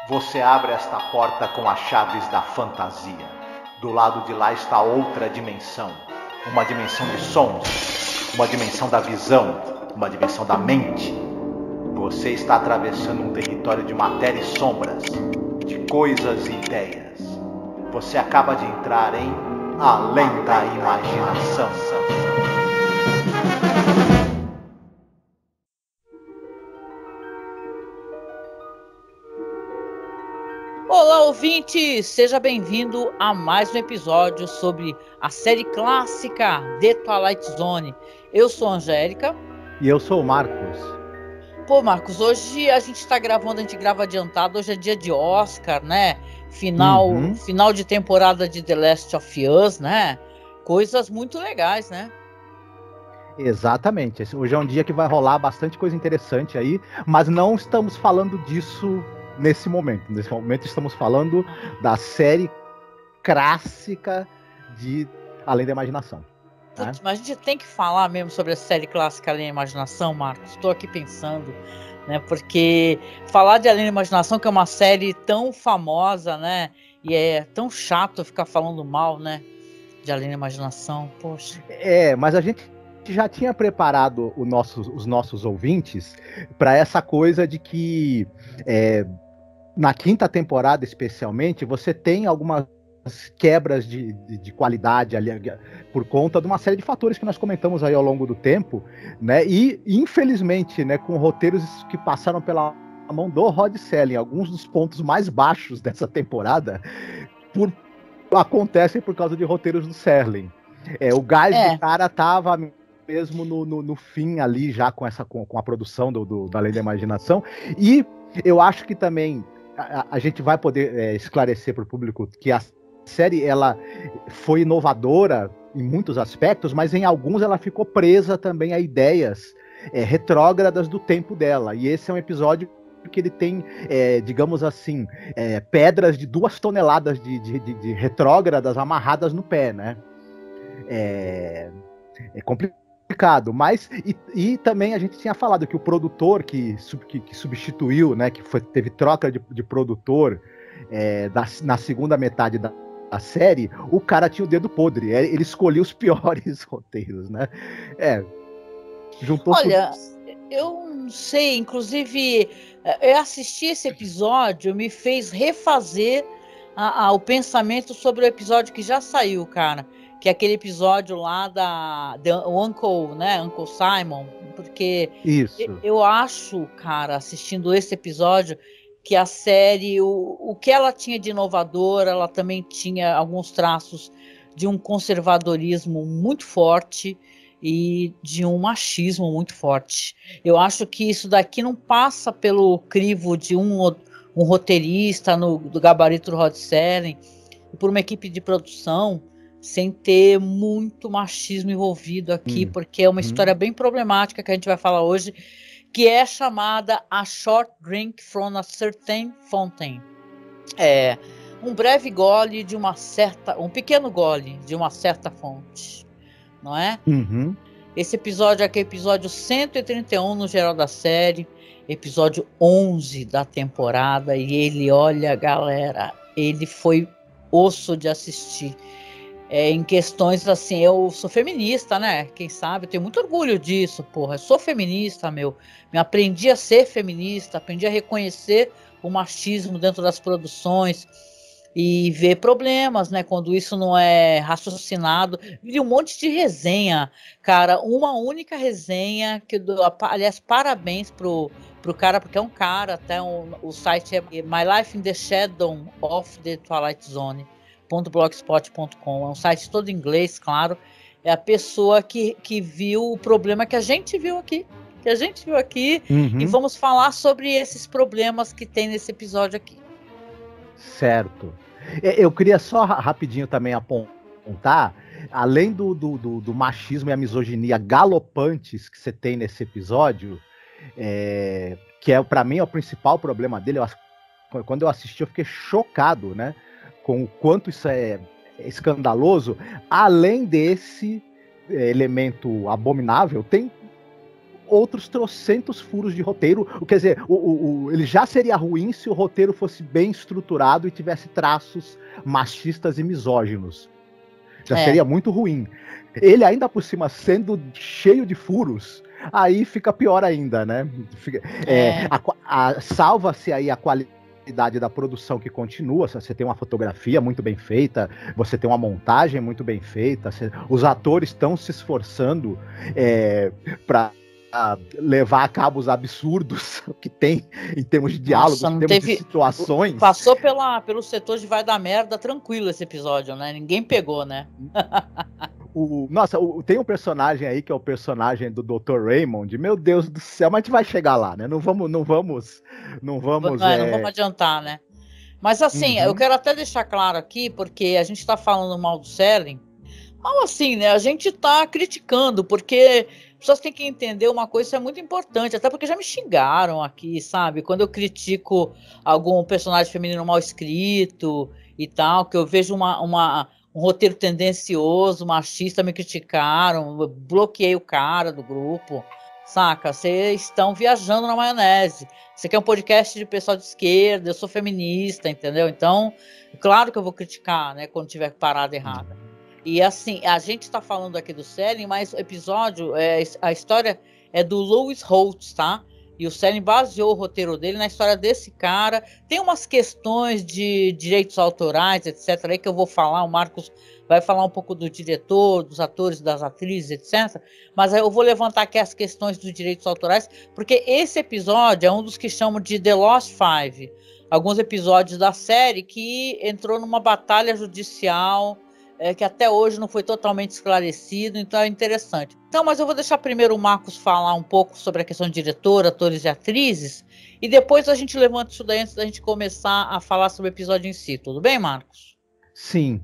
Você abre esta porta com as chaves da fantasia. Do lado de lá está outra dimensão. Uma dimensão de sons, uma dimensão da visão, uma dimensão da mente. Você está atravessando um território de matéria e sombras, de coisas e ideias. Você acaba de entrar em Além da Imaginação. Olá, ouvinte! Seja bem-vindo a mais um episódio sobre a série clássica The Twilight Zone. Eu sou a Angélica. E eu sou o Marcos. Pô, Marcos, hoje a gente grava adiantado, hoje é dia de Oscar, né? Final de temporada de The Last of Us, né? Coisas muito legais, né? Exatamente. Hoje é um dia que vai rolar bastante coisa interessante aí, mas não estamos falando disso nesse momento. Nesse momento estamos falando da série clássica de Além da Imaginação. Putz, mas a gente tem que falar mesmo sobre a série clássica Além da Imaginação, Marcos. Estou aqui pensando, né? Porque falar de Além da Imaginação, que é uma série tão famosa, né? E é tão chato ficar falando mal, né? De Além da Imaginação, poxa. Mas a gente já tinha preparado os nossos ouvintes para essa coisa de que na quinta temporada, especialmente, você tem algumas quebras de qualidade ali por conta de uma série de fatores que nós comentamos aí ao longo do tempo, né? E, infelizmente, né, com roteiros que passaram pela mão do Rod Serling, alguns dos pontos mais baixos dessa temporada acontecem por causa de roteiros do Serling. O gás do cara tava mesmo no fim ali, já com a produção da Além da Imaginação. E eu acho que também a gente vai poder esclarecer para o público que a série ela foi inovadora em muitos aspectos, mas em alguns ela ficou presa também a ideias retrógradas do tempo dela. E esse é um episódio que ele tem, digamos assim, pedras de 2 toneladas de retrógradas amarradas no pé, né? É complicado, mas e também a gente tinha falado que o produtor que substituiu, né, que teve troca de produtor na segunda metade da série, o cara tinha o dedo podre, ele escolheu os piores roteiros, né? Juntou. Olha, eu não sei, inclusive eu assisti esse episódio, me fez refazer o pensamento sobre o episódio que já saiu, cara. Que é aquele episódio lá do Uncle, né? Uncle Simon. Porque isso. Eu acho, cara, assistindo esse episódio, que a série, o que ela tinha de inovador, ela também tinha alguns traços de um conservadorismo muito forte e de um machismo muito forte. Eu acho que isso daqui não passa pelo crivo de um roteirista do gabarito do Rod Serling e por uma equipe de produção sem ter muito machismo envolvido aqui, porque é uma história bem problemática que a gente vai falar hoje, que é chamada A Short Drink from a Certain Fountain. Um breve gole de um pequeno gole de uma certa fonte, não é? Esse episódio aqui é episódio 131 no geral da série, episódio 11 da temporada, e ele, olha, galera, ele foi osso de assistir. Em questões assim, eu sou feminista, né? Quem sabe, eu tenho muito orgulho disso, porra. Eu sou feminista, me aprendi a ser feminista, aprendi a reconhecer o machismo dentro das produções e ver problemas, né? Quando isso não é raciocinado. Vi um monte de resenha, cara. Uma única resenha aliás, parabéns pro cara, porque é um cara, até o site é My Life in the Shadow of the Twilight Zone. .blogspot.com, é um site todo em inglês, claro. É a pessoa que viu o problema que a gente viu aqui. E vamos falar sobre esses problemas que tem nesse episódio aqui. Certo. Eu queria só rapidinho também apontar, além do machismo e a misoginia galopantes que você tem nesse episódio, que para mim é o principal problema dele. Quando eu assisti, eu fiquei chocado, né? Com o quanto isso é escandaloso. Além desse elemento abominável, tem outros trocentos furos de roteiro. Quer dizer, ele já seria ruim se o roteiro fosse bem estruturado e tivesse traços machistas e misóginos. Já seria muito ruim. Ele ainda por cima sendo cheio de furos, aí fica pior ainda, né? Salva-se aí a qualidade da produção que continua. Você tem uma fotografia muito bem feita, você tem uma montagem muito bem feita, os atores estão se esforçando para levar a cabo os absurdos que tem em termos de diálogos, em termos de situações. Passou pelo setor de vai dar merda tranquilo esse episódio, né? Ninguém pegou, né? Tem um personagem aí que é o personagem do Dr. Raymond. Meu Deus do céu, mas a gente vai chegar lá, né? Não vamos adiantar, né? Mas assim, eu quero até deixar claro aqui, porque a gente tá falando mal do Serling. Mal assim, né? A gente tá criticando, porque as pessoas têm que entender uma coisa, isso é muito importante, até porque já me xingaram aqui, sabe? Quando eu critico algum personagem feminino mal escrito e tal, que eu vejo um roteiro tendencioso, machista, me criticaram, eu bloqueei o cara do grupo, saca? Vocês estão viajando na maionese. Você quer um podcast de pessoal de esquerda, eu sou feminista, entendeu? Então, claro que eu vou criticar, né, quando tiver parada errada. E assim, a gente está falando aqui do Serling, mas o episódio, a história é do Louis Holtz, tá? E o Serling baseou o roteiro dele na história desse cara. Tem umas questões de direitos autorais, etc., aí que eu vou falar. O Marcos vai falar um pouco do diretor, dos atores, das atrizes, etc. Mas aí eu vou levantar aqui as questões dos direitos autorais, porque esse episódio é um dos que chamam de The Lost Five. Alguns episódios da série que entrou numa batalha judicial, que até hoje não foi totalmente esclarecido, então é interessante. Então, mas eu vou deixar primeiro o Marcos falar um pouco sobre a questão de diretor, atores e atrizes, e depois a gente levanta isso daí antes da gente começar a falar sobre o episódio em si. Tudo bem, Marcos? Sim.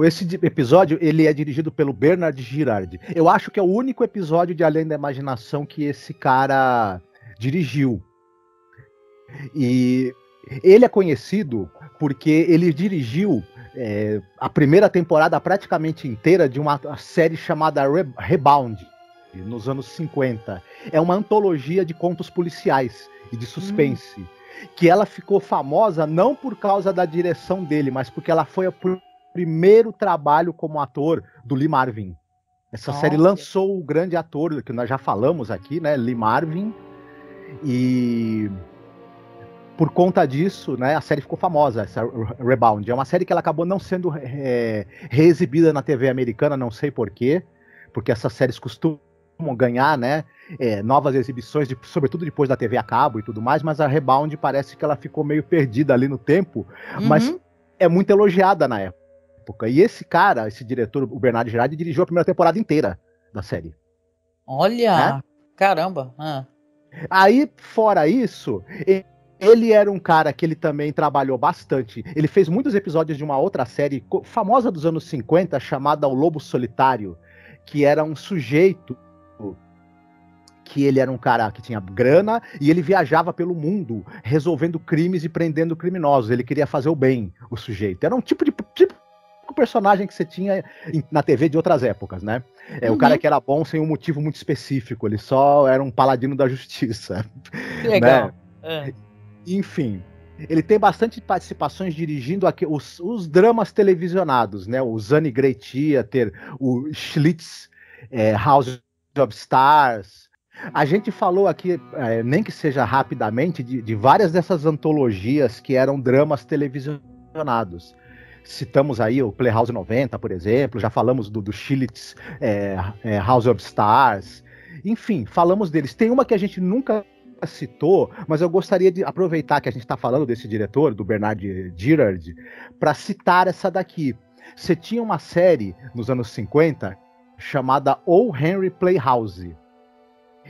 Esse episódio ele é dirigido pelo Bernard Girard. Eu acho que é o único episódio de Além da Imaginação que esse cara dirigiu. E ele é conhecido porque ele dirigiu a primeira temporada praticamente inteira de uma série chamada Rebound, nos anos 50. É uma antologia de contos policiais e de suspense, que ela ficou famosa não por causa da direção dele, mas porque ela foi o primeiro trabalho como ator do Lee Marvin. Essa série lançou o grande ator, que nós já falamos aqui, né, Lee Marvin, e por conta disso, né, a série ficou famosa, essa Rebound. É uma série que ela acabou não sendo reexibida na TV americana, não sei porquê, porque essas séries costumam ganhar, né, novas exibições, sobretudo depois da TV a cabo e tudo mais, mas a Rebound parece que ela ficou meio perdida ali no tempo, mas é muito elogiada na época. E esse cara, esse diretor, o Bernard Girard, dirigiu a primeira temporada inteira da série. Olha, caramba! Aí, fora isso, ele era um cara que ele também trabalhou bastante. Ele fez muitos episódios de uma outra série famosa dos anos 50, chamada O Lobo Solitário, que era um sujeito que ele era um cara que tinha grana e ele viajava pelo mundo resolvendo crimes e prendendo criminosos. Ele queria fazer o bem, o sujeito. Era um tipo de personagem que você tinha na TV de outras épocas, né? O cara que era bom sem um motivo muito específico. Ele só era um paladino da justiça. Que legal. Né? Enfim, ele tem bastante participações dirigindo aqui os dramas televisionados, né? O Zane Grey Theater, o Schlitz, House of Stars. A gente falou aqui, nem que seja rapidamente, de várias dessas antologias que eram dramas televisionados. Citamos aí o Playhouse 90, por exemplo, já falamos do Schlitz, House of Stars. Enfim, falamos deles. Tem uma que a gente nunca citou, mas eu gostaria de aproveitar que a gente está falando desse diretor, do Bernard Girard, para citar essa daqui. Você tinha uma série nos anos 50 chamada O. Henry Playhouse.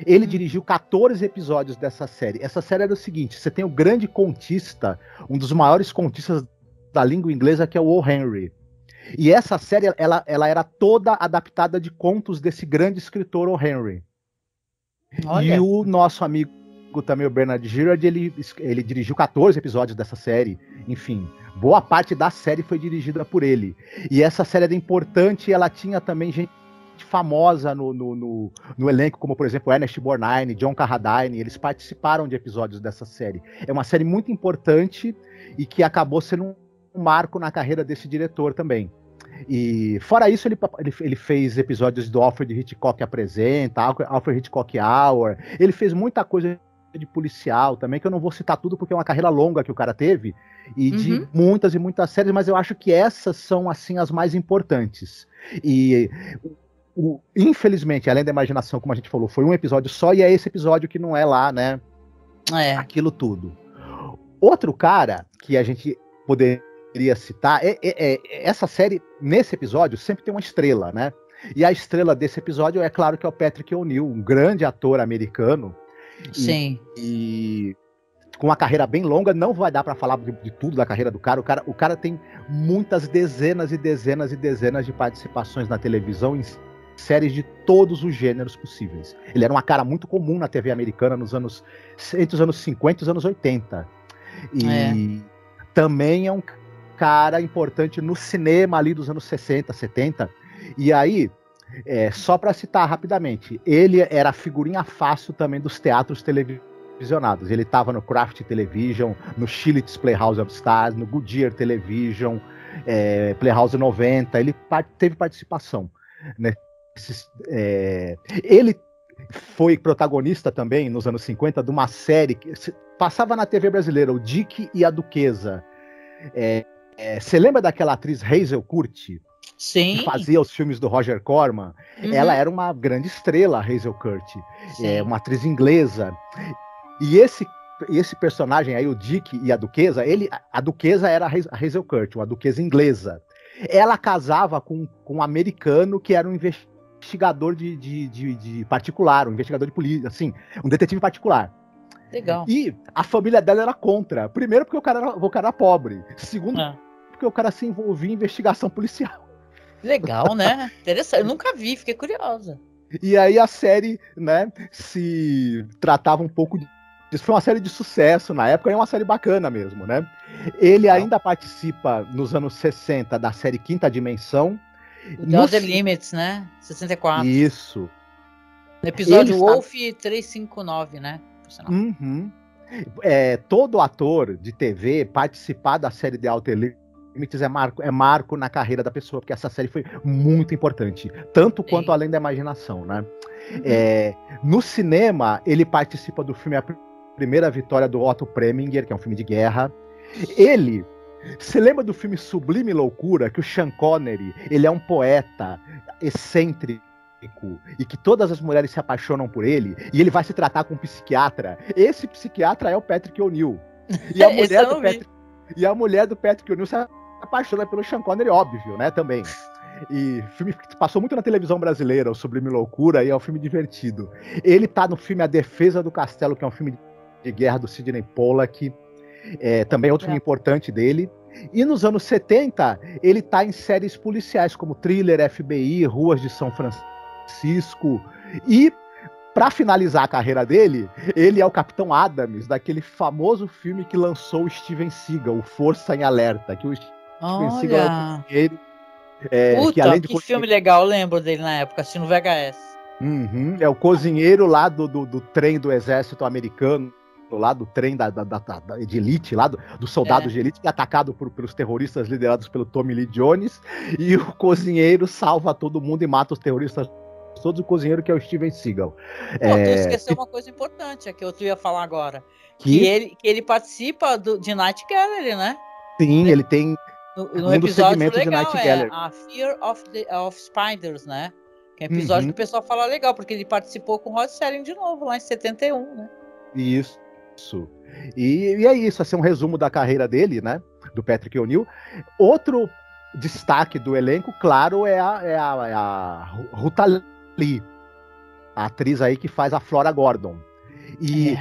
Ele dirigiu 14 episódios dessa série. Essa série era o seguinte: você tem o grande contista, um dos maiores contistas da língua inglesa, que é o O. Henry. E essa série ela era toda adaptada de contos desse grande escritor O. Henry. Olha. E o nosso amigo também, o Bernard Girard, ele dirigiu 14 episódios dessa série. Enfim, boa parte da série foi dirigida por ele. E essa série era importante e ela tinha também gente gente famosa no elenco, como por exemplo Ernest Borgnine, John Carradine, eles participaram de episódios dessa série. É uma série muito importante e que acabou sendo um marco na carreira desse diretor também. E fora isso, ele fez episódios do Alfred Hitchcock Apresenta, Alfred Hitchcock Hour, ele fez muita coisa de policial também, que eu não vou citar tudo porque é uma carreira longa que o cara teve, e de muitas e muitas séries, mas eu acho que essas são, assim, as mais importantes. E, infelizmente, Além da Imaginação, como a gente falou, foi um episódio só, e é esse episódio que não é lá, né, aquilo tudo. Outro cara que a gente poderia citar, essa série, nesse episódio, sempre tem uma estrela, né, e a estrela desse episódio é claro que é o Patrick O'Neal, um grande ator americano. Sim. E com uma carreira bem longa, não vai dar para falar de tudo da carreira do cara. O cara tem muitas dezenas e dezenas e dezenas de participações na televisão em séries de todos os gêneros possíveis. Ele era uma cara muito comum na TV americana entre os anos 50 e os anos 80. E também é um cara importante no cinema ali dos anos 60, 70. E aí, só para citar rapidamente, ele era a figurinha fácil também dos teatros televisionados. Ele estava no Kraft Television, no Shillits Playhouse of Stars, no Goodyear Television, Playhouse 90. Ele teve participação. Ele foi protagonista também, nos anos 50, de uma série que passava na TV brasileira, o Dick e a Duquesa. Você lembra daquela atriz Hazel Curti? Sim. Que fazia os filmes do Roger Corman. Ela era uma grande estrela, Hazel Curti, uma atriz inglesa. E esse personagem aí, o Dick e a Duquesa, a Duquesa era a Hazel Curti, uma duquesa inglesa. Ela casava com um americano que era um investigador de particular, um investigador de polícia, assim, um detetive particular. Legal. E a família dela era contra. Primeiro porque o cara era pobre. Segundo, porque o cara se envolvia em investigação policial. Legal, né? Interessante. Eu nunca vi, fiquei curiosa. E aí a série, né, se tratava um pouco disso. Foi uma série de sucesso na época, é uma série bacana mesmo, né? Ele ainda participa nos anos 60 da série Quinta Dimensão. The Outer Limits, né? 64. Isso. No episódio Wolf 359, né? Todo ator de TV participar da série The Outer Limits é marco na carreira da pessoa, porque essa série foi muito importante, tanto quanto Além da Imaginação, né? No cinema, ele participa do filme A Primeira Vitória do Otto Preminger, que é um filme de guerra. Você lembra do filme Sublime Loucura, que o Sean Connery, ele é um poeta excêntrico e que todas as mulheres se apaixonam por ele, e ele vai se tratar com um psiquiatra. Esse psiquiatra é o Patrick O'Neal. E a mulher do Patrick O'Neal se apaixona pelo Sean Connery, óbvio, né, também. E filme que passou muito na televisão brasileira, o Sublime Loucura, e é um filme divertido. Ele tá no filme A Defesa do Castelo, que é um filme de guerra do Sidney Pollack, também é outro filme importante dele. E nos anos 70, ele tá em séries policiais, como Thriller, FBI, Ruas de São Francisco. E, para finalizar a carreira dele, ele é o Capitão Adams, daquele famoso filme que lançou o Steven Seagal, o Força em Alerta, que o Steven Seagal é o cozinheiro. Que filme legal, eu lembro dele na época, assistindo VHS. É o cozinheiro lá do trem do exército americano, lá do trem de elite, lá dos soldados de elite, que é atacado pelos terroristas liderados pelo Tommy Lee Jones, e o cozinheiro salva todo mundo e mata os terroristas todos, o cozinheiro que é o Steven Seagal. Tu esqueceu uma coisa importante, que eu ia falar agora, que ele participa de Night Gallery, né? Sim, ele tem no dos segmentos legal, de Night Gallery. A Fear of Spiders, né? Que é um episódio que o pessoal fala legal, porque ele participou com o Rod Serling de novo, lá em 71, né? Isso. E é isso, assim, um resumo da carreira dele, né? Do Patrick O'Neal. Outro destaque do elenco, claro, é a Ruta Lee, a atriz aí que faz a Flora Gordon. E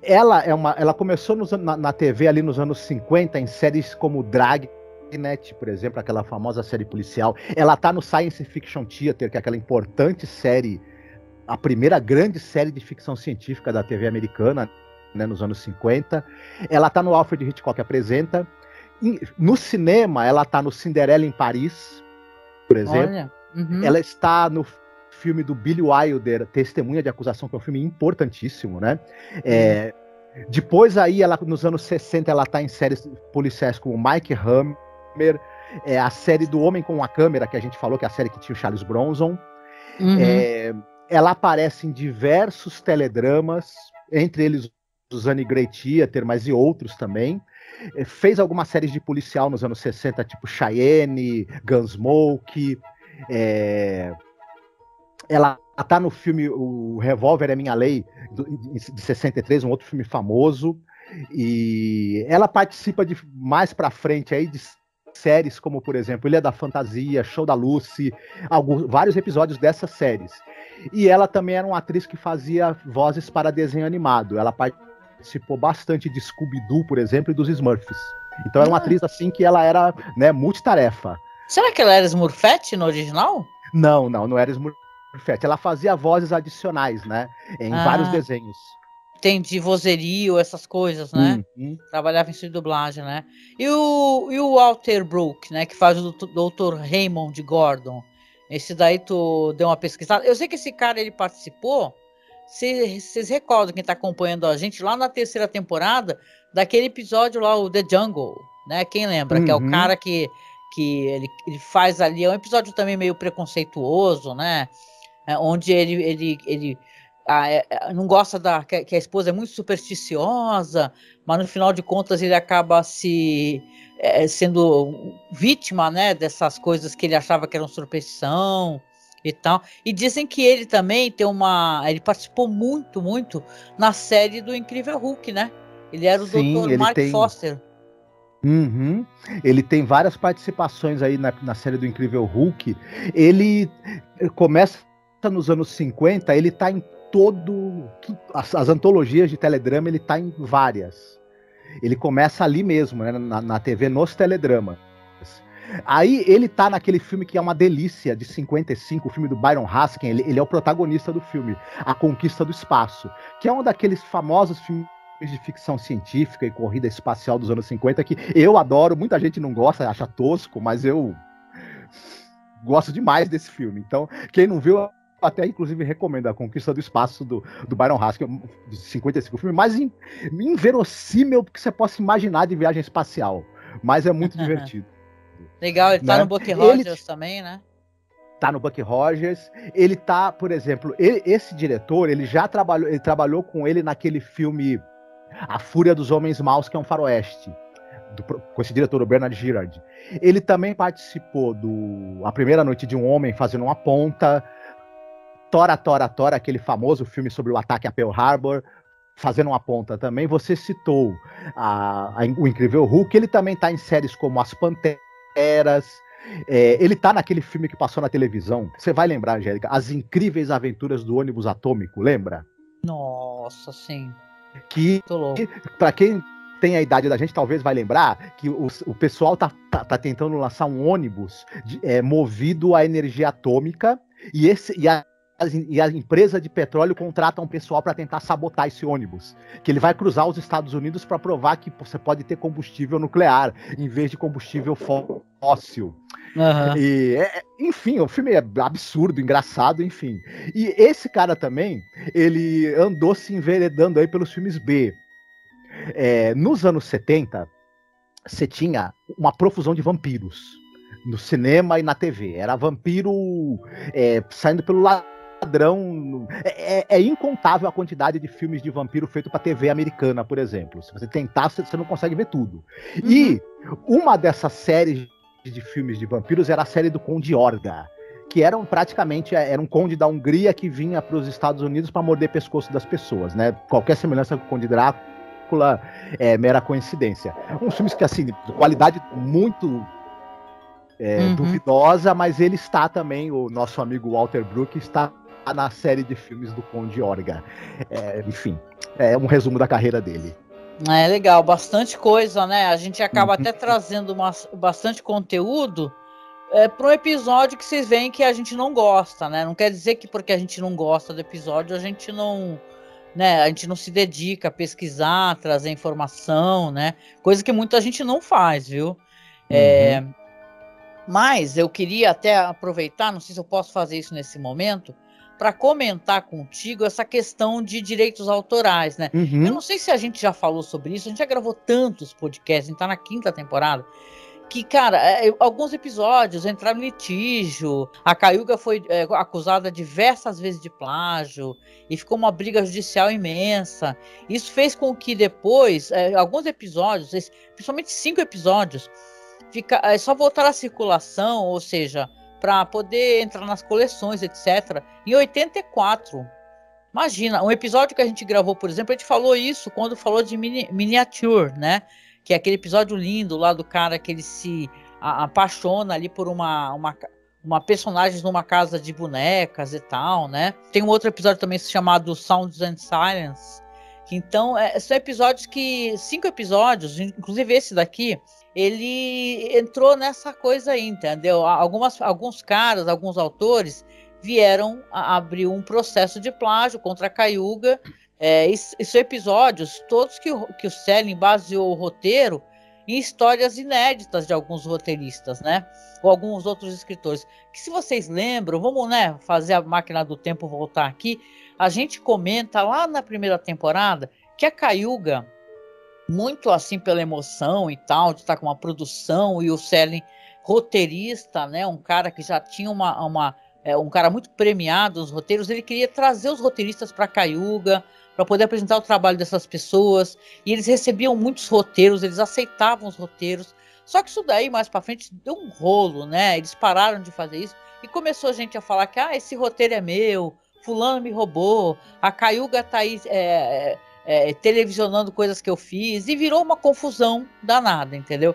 ela começou na TV ali nos anos 50, em séries como Dragnet, por exemplo, aquela famosa série policial. Ela tá no Science Fiction Theater, que é aquela importante série, a primeira grande série de ficção científica da TV americana, né, nos anos 50. Ela tá no Alfred Hitchcock Apresenta. No cinema, ela tá no Cinderela em Paris, por exemplo. Ela está no filme do Billy Wilder, Testemunha de Acusação, que é um filme importantíssimo, né? Depois aí, ela, nos anos 60, ela está em séries policiais como Mike Hammer, a série do Homem com a Câmera, que a gente falou, que é a série que tinha o Charles Bronson. Ela aparece em diversos teledramas, entre eles o Sunny Great Theater, mas e outros também. Fez algumas séries de policial nos anos 60, tipo Cheyenne, Gunsmoke. Ela tá no filme O Revólver é Minha Lei, de 63, um outro filme famoso. E ela participa mais pra frente aí de séries como, por exemplo, Ilha da Fantasia, Show da Lucy, vários episódios dessas séries. E ela também era uma atriz que fazia vozes para desenho animado. Ela participou bastante de Scooby-Doo, por exemplo, e dos Smurfs. Então era uma atriz assim que ela era, né, multitarefa. Será que ela era Smurfette no original? Não era Smurfette. Ela fazia vozes adicionais, né, em vários desenhos. Entendi, vozerio, essas coisas, né? Trabalhava em estúdio de dublagem, né? E o Walter Brooke, né? Que faz o Dr. Raymond Gordon. Esse daí tu deu uma pesquisada. Eu sei que esse cara, ele participou. Vocês recordam, quem tá acompanhando a gente, lá na 3ª temporada, daquele episódio lá, o The Jungle, né? Quem lembra? Que é o cara que ele faz ali. É um episódio também meio preconceituoso, né? Onde ele não gosta que a esposa é muito supersticiosa, mas no final de contas ele acaba sendo vítima, né, dessas coisas que ele achava que eram superstição e tal. E dizem que ele também ele participou muito na série do Incrível Hulk, né? Ele era o Dr. Mark Foster. Ele tem várias participações aí na série do Incrível Hulk. Ele começa nos anos 50, ele tá em as antologias de teledrama, ele tá em várias. Ele começa ali mesmo, né, na TV, nos teledramas. Aí ele tá naquele filme que é uma delícia, de 55, o filme do Byron Haskin. Ele é o protagonista do filme, A Conquista do Espaço, que é um daqueles famosos filmes de ficção científica e corrida espacial dos anos 50, que eu adoro, muita gente não gosta, acha tosco, mas eu gosto demais desse filme. Então, quem não viu, até inclusive recomendo A Conquista do Espaço do Byron Haskin, de 55, o filme mais inverossímil que você possa imaginar de viagem espacial, mas é muito divertido. Legal, ele tá no Buck Rogers também, né? Tá no Buck Rogers. Ele tá, por exemplo, esse diretor, ele trabalhou com ele naquele filme A Fúria dos Homens Maus, que é um faroeste, com esse diretor, o Bernard Girard. Ele também participou do A Primeira Noite de um Homem, Fazendo uma Ponta, Tora, aquele famoso filme sobre o ataque a Pearl Harbor, Fazendo uma Ponta também. Você citou o Incrível Hulk. Ele também tá em séries como As Panteras. Ele tá naquele filme que passou na televisão. Você vai lembrar, Angélica, As Incríveis Aventuras do Ônibus Atômico, lembra? Nossa, sim. Que, para quem tem a idade da gente, talvez vai lembrar que o pessoal tá tentando lançar um ônibus movido a energia atômica, e a empresa de petróleo contrata um pessoal para tentar sabotar esse ônibus, que ele vai cruzar os Estados Unidos para provar que você pode ter combustível nuclear em vez de combustível fóssil. E, enfim, o filme é absurdo, engraçado, enfim. E esse cara também, ele andou se enveredando aí pelos filmes B. Nos anos 70, você tinha uma profusão de vampiros no cinema e na TV. Era vampiro saindo pelo ladrão. É incontável a quantidade de filmes de vampiro feito para TV americana, por exemplo. Se você tentar, você não consegue ver tudo. E uma dessas séries de filmes de vampiros era a série do Conde Orga, que era um conde da Hungria que vinha para os Estados Unidos para morder pescoço das pessoas, né? Qualquer semelhança com o Conde Drácula é mera coincidência. Uns filmes que, assim, de qualidade muito duvidosa, mas ele está também, o nosso amigo Walter Brooke está na série de filmes do Conde Orga. Enfim, é um resumo da carreira dele. É legal, bastante coisa, né? A gente acaba até trazendo bastante conteúdo para um episódio que vocês veem que a gente não gosta, né? Não quer dizer que porque a gente não gosta do episódio, a gente não se dedica a pesquisar, trazer informação, né? Coisa que muita gente não faz, viu? Mas eu queria até aproveitar, não sei se eu posso fazer isso nesse momento, para comentar contigo essa questão de direitos autorais, né? Uhum. Eu não sei se a gente já falou sobre isso, a gente já gravou tantos podcasts, a gente tá na 5ª temporada, que, cara, alguns episódios entraram em litígio, a Cayuga foi acusada diversas vezes de plágio, e ficou uma briga judicial imensa. Isso fez com que depois, alguns episódios, principalmente 5 episódios, só voltaram à circulação, ou seja, para poder entrar nas coleções, etc. Em 84. Imagina, um episódio que a gente gravou, por exemplo, a gente falou isso quando falou de Miniature, né? Que é aquele episódio lindo lá do cara que ele se apaixona ali por uma personagem numa casa de bonecas e tal, né? Tem um outro episódio também chamado Sounds and Silence. Então, são episódios 5 episódios, inclusive esse daqui, ele entrou nessa coisa aí, entendeu? Alguns caras, alguns autores vieram a abrir um processo de plágio contra a Cayuga. E são episódios todos que o Serling baseou o roteiro em histórias inéditas de alguns roteiristas, né? Ou alguns outros escritores. Que, se vocês lembram, vamos, né, fazer a máquina do tempo voltar aqui. A gente comenta lá na 1ª temporada que a Cayuga, muito assim pela emoção e tal, de estar com uma produção, e o Serling roteirista, né, um cara que já tinha um cara muito premiado nos roteiros, ele queria trazer os roteiristas para a Cayuga, para poder apresentar o trabalho dessas pessoas, e eles recebiam muitos roteiros, eles aceitavam os roteiros, só que isso daí mais para frente deu um rolo, né, eles pararam de fazer isso, e começou a gente a falar que, esse roteiro é meu, fulano me roubou, a Cayuga tá aí televisionando coisas que eu fiz, e virou uma confusão danada, entendeu?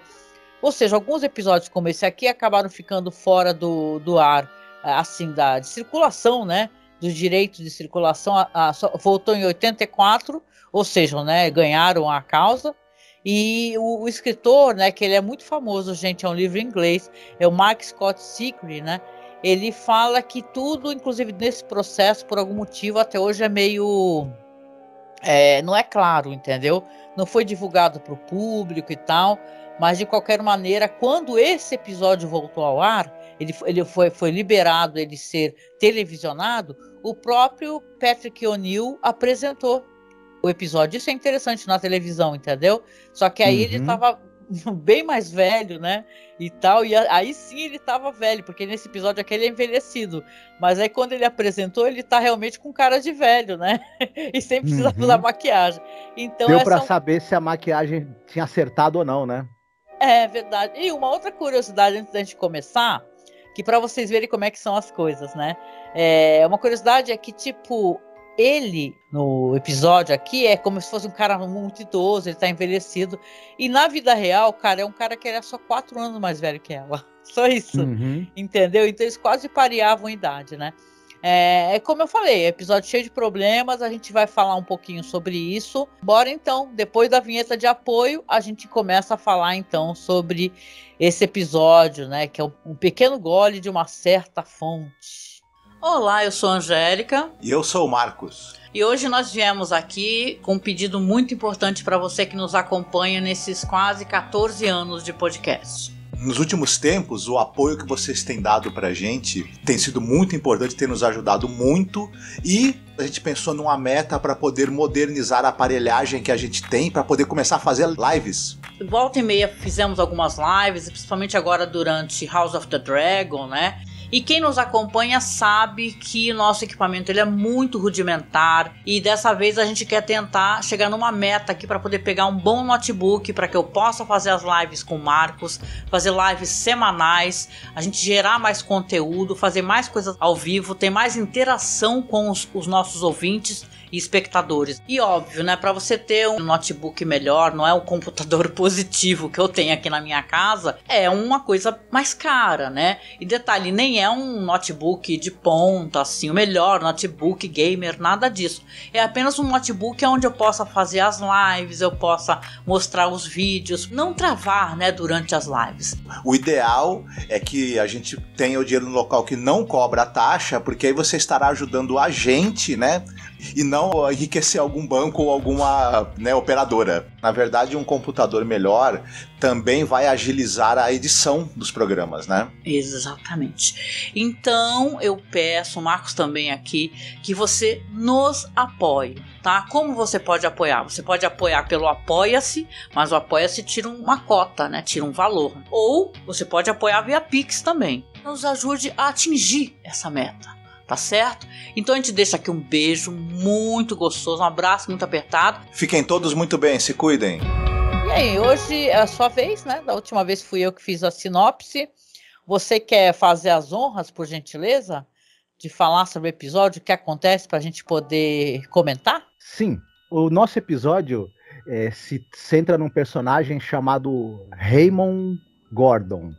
Ou seja, alguns episódios como esse aqui acabaram ficando fora do ar, assim, de circulação, né? Dos direitos de circulação, voltou em 84, ou seja, né, ganharam a causa. E o escritor, né, que ele é muito famoso, gente, é um livro em inglês, é o Mark Scott Zicree, né? Ele fala que tudo, inclusive nesse processo, por algum motivo, até hoje é meio... não é claro, entendeu? Não foi divulgado para o público e tal, mas de qualquer maneira, quando esse episódio voltou ao ar, ele foi liberado, ele ser televisionado, o próprio Patrick O'Neill apresentou o episódio. Isso é interessante na televisão, entendeu? Só que aí ele estava bem mais velho, né? E tal, e aí sim ele estava velho, porque nesse episódio aqui ele é envelhecido. Mas aí quando ele apresentou, ele tá realmente com cara de velho, né? E sem precisar usar maquiagem. Então, deu para saber se a maquiagem tinha acertado ou não, né? É verdade. E uma outra curiosidade antes da gente começar, que para vocês verem como é que são as coisas, né? Uma curiosidade é que, tipo, ele, no episódio aqui, é como se fosse um cara muito idoso, ele tá envelhecido. E na vida real, cara, é um cara que era só 4 anos mais velho que ela. Só isso, entendeu? Então eles quase pareavam em idade, né? Como eu falei, episódio cheio de problemas, a gente vai falar um pouquinho sobre isso. Bora então, depois da vinheta de apoio, a gente começa a falar então sobre esse episódio, né? Que é um pequeno gole de uma certa fonte. Olá, eu sou a Angélica. E eu sou o Marcos. E hoje nós viemos aqui com um pedido muito importante para você que nos acompanha nesses quase 14 anos de podcast. Nos últimos tempos, o apoio que vocês têm dado pra gente tem sido muito importante, tem nos ajudado muito, e a gente pensou numa meta para poder modernizar a aparelhagem que a gente tem para poder começar a fazer lives. Volta e meia fizemos algumas lives, principalmente agora durante House of the Dragon, né? E quem nos acompanha sabe que nosso equipamento ele é muito rudimentar, e dessa vez a gente quer tentar chegar numa meta aqui para poder pegar um bom notebook para que eu possa fazer as lives com o Marcos, fazer lives semanais, a gente gerar mais conteúdo, fazer mais coisas ao vivo, ter mais interação com os nossos ouvintes e espectadores. E óbvio, né, para você ter um notebook melhor, não é um computador positivo que eu tenho aqui na minha casa, é uma coisa mais cara, né? E detalhe, nem é um notebook de ponta, assim, o melhor notebook gamer, nada disso. É apenas um notebook onde eu possa fazer as lives, eu possa mostrar os vídeos, não travar, né, durante as lives. O ideal é que a gente tenha o dinheiro no local que não cobra taxa, porque aí você estará ajudando a gente, né, e não enriquecer algum banco ou alguma, né, operadora. Na verdade, um computador melhor também vai agilizar a edição dos programas, né? Exatamente. Então, eu peço, Marcos também aqui, que você nos apoie, tá? Como você pode apoiar? Você pode apoiar pelo Apoia-se, mas o Apoia-se tira uma cota, né? Tira um valor. Ou você pode apoiar via Pix também. Nos ajude a atingir essa meta, tá certo? Então a gente deixa aqui um beijo muito gostoso, um abraço muito apertado. Fiquem todos muito bem, se cuidem. E aí, hoje é a sua vez, né? Da última vez fui eu que fiz a sinopse. Você quer fazer as honras, por gentileza, de falar sobre o episódio, o que acontece, para a gente poder comentar? Sim, o nosso episódio se centra num personagem chamado Raymond Gordon.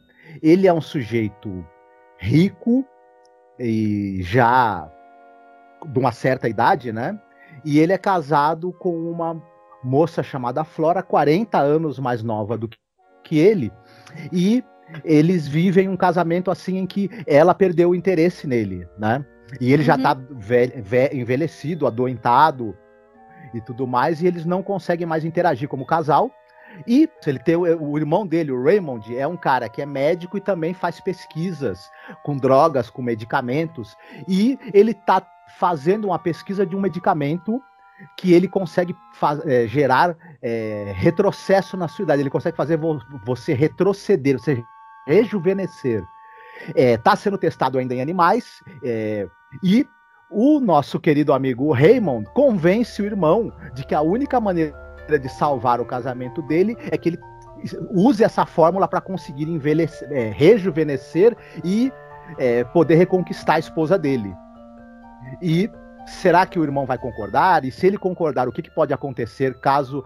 Ele é um sujeito rico e já de uma certa idade, né? E ele é casado com uma moça chamada Flora, 40 anos mais nova do que ele, e eles vivem um casamento assim em que ela perdeu o interesse nele, né? E ele já tá envelhecido, adoentado e tudo mais, e eles não conseguem mais interagir como casal. E ele tem o irmão dele, o Raymond, é um cara que é médico e também faz pesquisas com drogas, com medicamentos, e ele tá fazendo uma pesquisa de um medicamento que ele consegue gerar retrocesso na sua idade. Ele consegue fazer você retroceder, você rejuvenescer. Tá sendo testado ainda em animais, e o nosso querido amigo Raymond convence o irmão de que a única maneira de salvar o casamento dele é que ele use essa fórmula para conseguir rejuvenescer e poder reconquistar a esposa dele. E será que o irmão vai concordar? E se ele concordar, o que pode acontecer caso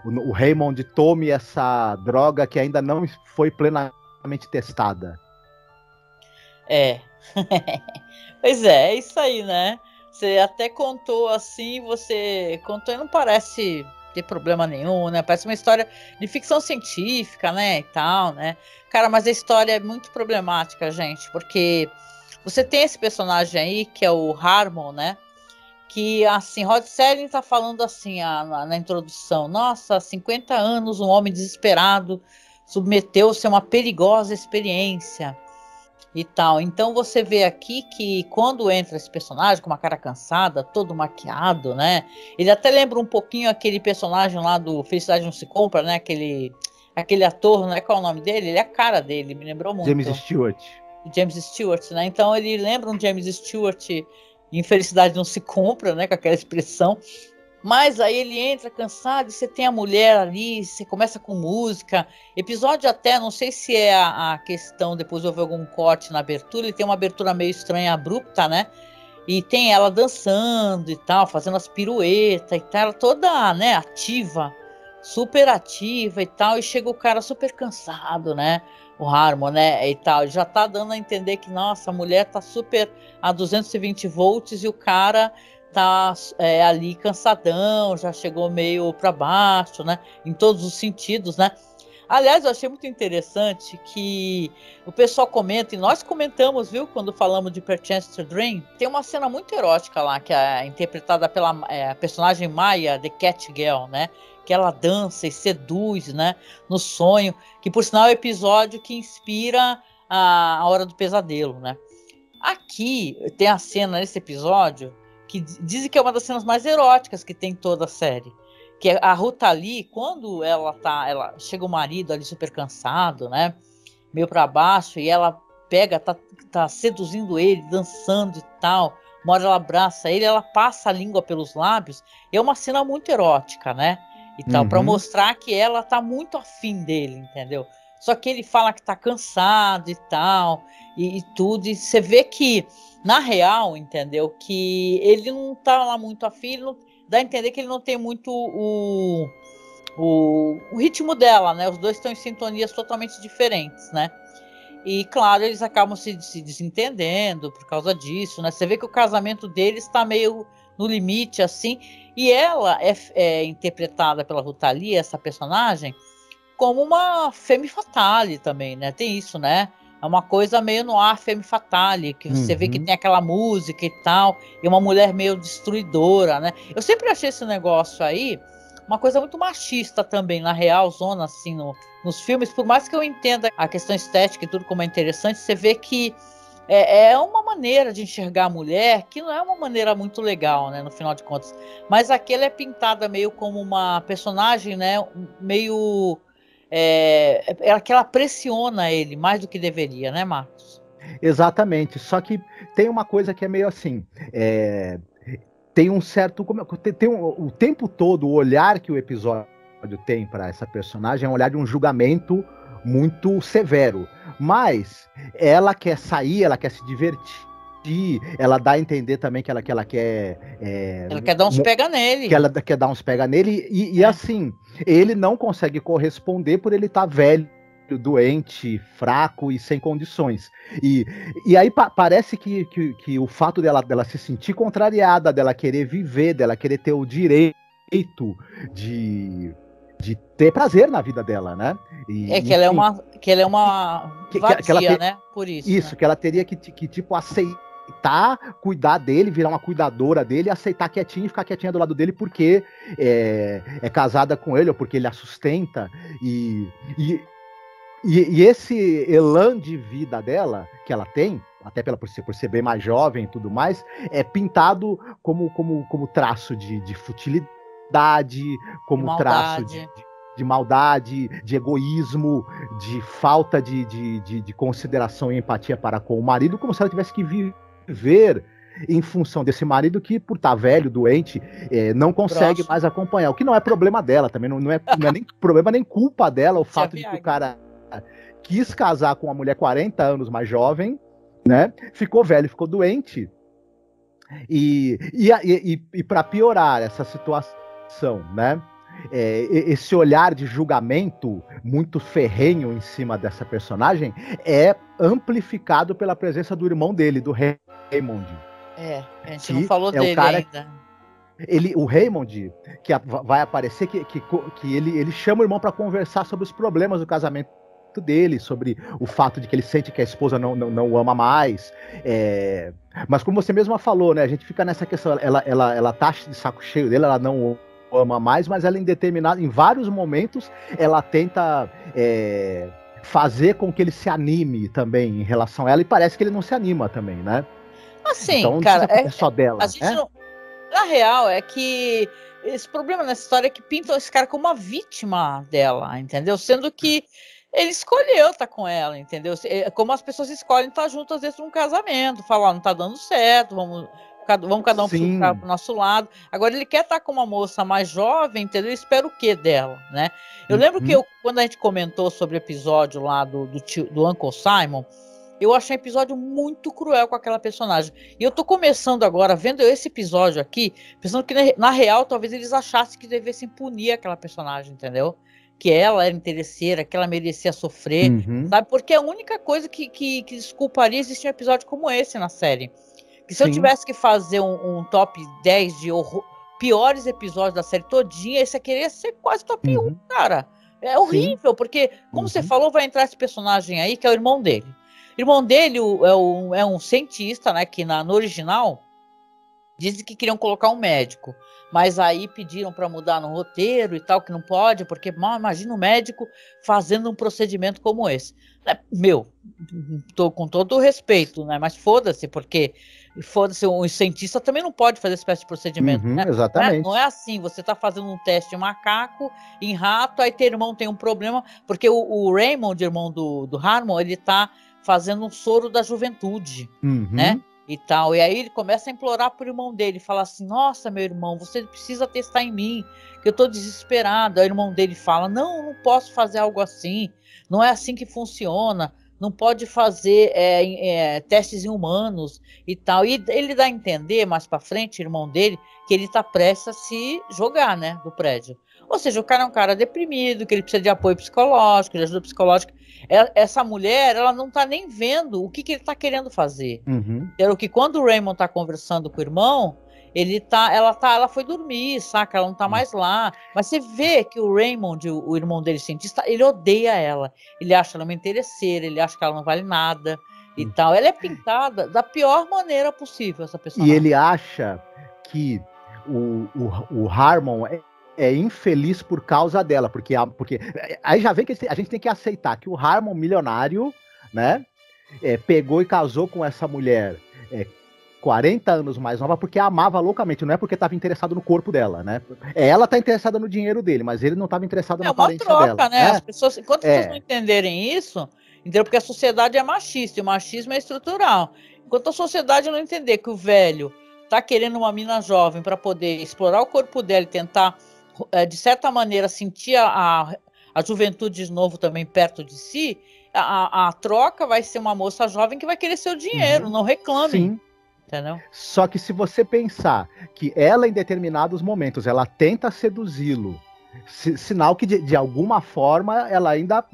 o Raymond tome essa droga que ainda não foi plenamente testada? Pois é isso aí, né? Você até contou assim, você contou e não parece ter problema nenhum, né? Parece uma história de ficção científica, né? E tal, né? Cara, mas a história é muito problemática, gente, porque você tem esse personagem aí, que é o Harmon, né? Que, assim, Rod Serling tá falando assim na introdução. Nossa, 50 anos, um homem desesperado submeteu-se a uma perigosa experiência e tal. Então você vê aqui que quando entra esse personagem com uma cara cansada, todo maquiado, né? Ele até lembra um pouquinho aquele personagem lá do Felicidade Não Se Compra, né? Aquele ator, não é qual é o nome dele? Ele é a cara dele, me lembrou muito. James Stewart, né? Então ele lembra um James Stewart em Felicidade Não Se Compra, né? Com aquela expressão. Mas aí ele entra cansado e você tem a mulher ali, você começa com música. Episódio até, não sei se é a questão, depois houve algum corte na abertura, ele tem uma abertura meio estranha, abrupta, né? E tem ela dançando e tal, fazendo as piruetas e tal, ela toda, né, ativa, super ativa e tal, e chega o cara super cansado, né? O Harmon, né, e tal, já tá dando a entender que, nossa, a mulher tá super a 220 volts e o cara tá ali cansadão, já chegou meio para baixo, né, em todos os sentidos, né. Aliás, eu achei muito interessante que o pessoal comenta, e nós comentamos, viu, quando falamos de Perchance to Dream, tem uma cena muito erótica lá, que é interpretada pela personagem Maya, The Cat Girl, né, que ela dança e seduz, né, no sonho, que por sinal é o episódio que inspira a Hora do Pesadelo, né. Aqui tem a cena nesse episódio que dizem que é uma das cenas mais eróticas que tem em toda a série, que é a Ruta Lee, quando ela chega o marido ali super cansado, né, meio para baixo, e ela pega, tá seduzindo ele, dançando e tal, uma hora ela abraça ele, ela passa a língua pelos lábios, é uma cena muito erótica, né, e tal, para mostrar que ela tá muito afim dele, entendeu? Só que ele fala que tá cansado e tal, e tudo, e você vê que na real, entendeu? Que ele não tá lá muito afim, dá a entender que ele não tem muito o ritmo dela, né? Os dois estão em sintonias totalmente diferentes, né? E claro, eles acabam se desentendendo por causa disso, né? Você vê que o casamento deles está meio no limite, assim, e ela é interpretada pela Ruta Lee, essa personagem, como uma femme fatale também, né? Tem isso, né? É uma coisa meio noir femme fatale, que você vê que tem aquela música e tal, e uma mulher meio destruidora, né? Eu sempre achei esse negócio aí uma coisa muito machista também, na real, zona, assim, nos filmes. Por mais que eu entenda a questão estética e tudo como é interessante, você vê que é uma maneira de enxergar a mulher que não é uma maneira muito legal, né, no final de contas. Mas aqui ela é pintada meio como uma personagem, né, meio... que ela pressiona ele mais do que deveria, né, Marcos? Exatamente, só que tem uma coisa que é meio assim, tem um certo, o tempo todo o olhar que o episódio tem para essa personagem é um olhar de um julgamento muito severo, mas ela quer sair, ela quer se divertir, ela dá a entender também que ela quer ela quer dar uns pega nele, que ela quer dar uns pega nele e assim, ele não consegue corresponder por ele estar velho, doente, fraco e sem condições. E aí parece que o fato dela se sentir contrariada, dela querer viver, dela querer ter o direito de ter prazer na vida dela, né? Que ela é uma vadia, né? Por isso. Isso, né? Que ela teria que tipo, aceitar, cuidar dele, virar uma cuidadora dele, aceitar quietinha e ficar quietinha do lado dele porque é casada com ele ou porque ele a sustenta. E esse elan de vida dela, que ela tem, até por ser bem mais jovem e tudo mais, é pintado como traço de futilidade, como traço de maldade, de egoísmo, de falta de consideração e empatia para com o marido, como se ela tivesse que viver em função desse marido que, por estar velho, doente, não consegue mais acompanhar. O que não é problema dela também, não é nem problema nem culpa dela o fato de que o cara quis casar com uma mulher 40 anos mais jovem, né? Ficou velho, ficou doente. E para piorar essa situação, né? Esse olhar de julgamento muito ferrenho em cima dessa personagem é amplificado pela presença do irmão dele, do Raymond. A gente não falou dele ainda. O Raymond, que vai aparecer, que ele chama o irmão para conversar sobre os problemas do casamento dele, sobre o fato de que ele sente que a esposa não o ama mais. Mas como você mesma falou, né? A gente fica nessa questão, ela tá de saco cheio dele, ela não o ama mais, mas ela em vários momentos, ela tenta fazer com que ele se anime também em relação a ela, e parece que ele não se anima também, né? Assim, então, cara, é só dela. A gente não... Na real, é que esse problema nessa história é que pintam esse cara como uma vítima dela, entendeu? Sendo que ele escolheu estar com ela, entendeu? Como as pessoas escolhem estar juntas dentro de um casamento, falar, não tá dando certo, vamos cada um ficar pro nosso lado. Agora ele quer estar com uma moça mais jovem, entendeu? Ele espera o quê dela, né? Eu lembro que quando a gente comentou sobre o episódio lá do Uncle Simon, eu achei um episódio muito cruel com aquela personagem. E eu tô começando agora, vendo esse episódio aqui, pensando que na real talvez eles achassem que devessem punir aquela personagem, entendeu? Que ela era interesseira, que ela merecia sofrer, sabe? Porque é a única coisa que desculparia existir um episódio como esse na série. Que se eu tivesse que fazer um top 10 de piores episódios da série todinha, esse aqui ia ser quase top 1, cara. É horrível, porque, como você falou, vai entrar esse personagem aí, que é o irmão dele. O irmão dele é um cientista, né? Que no original dizem que queriam colocar um médico, mas aí pediram para mudar no roteiro e tal, que não pode, porque imagina um médico fazendo um procedimento como esse. Meu, tô com todo o respeito, né? Mas foda-se, porque um cientista também não pode fazer essa espécie de procedimento, né? Exatamente. Não é assim, você tá fazendo um teste em macaco, em rato, aí teu irmão tem um problema, porque o Raymond, irmão do Harmon, ele tá fazendo um soro da juventude, né? E tal, e aí ele começa a implorar pro irmão dele, fala assim, nossa, meu irmão, você precisa testar em mim, que eu tô desesperado. Aí o irmão dele fala, não posso fazer algo assim, não é assim que funciona, não pode fazer testes em humanos e tal. E ele dá a entender mais pra frente, o irmão dele, que ele tá prestes a se jogar, né, do prédio. Ou seja, o cara é um cara deprimido, que ele precisa de apoio psicológico, de ajuda psicológica. Essa mulher, ela não tá nem vendo o que ele tá querendo fazer. Que quando o Raymond tá conversando com o irmão, ela foi dormir, saca? Ela não tá mais lá. Mas você vê que o Raymond, o irmão dele, cientista, ele odeia ela. Ele acha ela uma interesseira, ele acha que ela não vale nada e tal. Ela é pintada da pior maneira possível, essa personagem. E ele acha que o Harmon é infeliz por causa dela, porque aí já vem que a gente tem que aceitar que o Harmon, milionário, né, pegou e casou com essa mulher 40 anos mais nova porque a amava loucamente, não é porque estava interessado no corpo dela, né? Ela tá interessada no dinheiro dele, mas ele não estava interessado na aparência dela. É uma troca, né? As pessoas, enquanto as pessoas não entenderem isso, entendeu? Porque a sociedade é machista, e o machismo é estrutural. Enquanto a sociedade não entender que o velho tá querendo uma mina jovem para poder explorar o corpo dela e tentar, de certa maneira, sentir a juventude de novo também perto de si, a troca vai ser uma moça jovem que vai querer seu dinheiro, não reclame. Sim. Entendeu? Só que se você pensar que ela, em determinados momentos, ela tenta seduzi-lo, sinal que de alguma forma ela ainda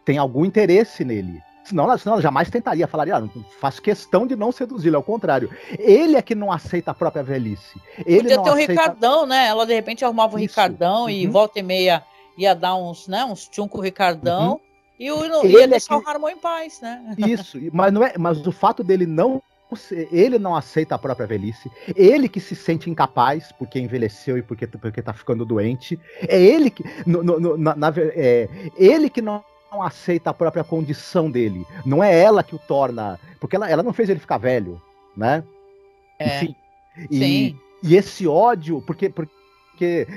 tem algum interesse nele. Senão ela jamais tentaria, falaria, faço questão de não seduzi-lo, ao contrário. Ele é que não aceita a própria velhice. Ele podia não ter o aceita... Ricardão, né? Ela de repente arrumava o Ricardão e volta e meia ia dar uns tchum com o Ricardão. E ia deixar o Harmon em paz, né? Isso, mas o fato dele ele não aceita a própria velhice, ele que se sente incapaz porque envelheceu e porque tá ficando doente, é ele que ele que não aceita a própria condição dele, não é ela que o torna, porque ela não fez ele ficar velho, né? Enfim, sim. E esse ódio, porque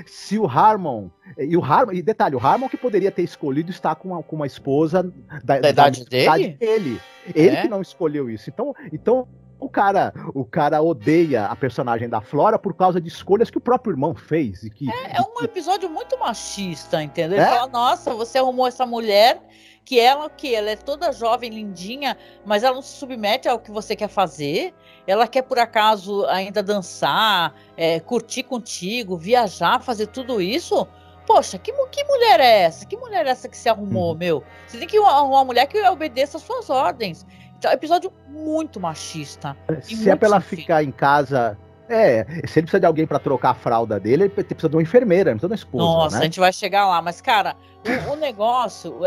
se o Harmon, e detalhe, o Harmon que poderia ter escolhido estar com uma esposa da idade dele? Ele que não escolheu isso. Então o cara odeia a personagem da Flora por causa de escolhas que o próprio irmão fez. É um episódio muito machista, entendeu? Ele fala, nossa, você arrumou essa mulher que ela é toda jovem, lindinha, mas ela não se submete ao que você quer fazer. Ela quer, por acaso, ainda dançar, curtir contigo, viajar, fazer tudo isso. Poxa, que mulher é essa? Que mulher é essa que se arrumou, meu? Você tem que arrumar uma mulher que obedeça às suas ordens. Então, é um episódio muito machista. Se é pra ela ficar em casa... se ele precisa de alguém pra trocar a fralda dele, ele precisa de uma enfermeira, não precisa de uma esposa. Nossa, né? A gente vai chegar lá, mas, cara, o negócio,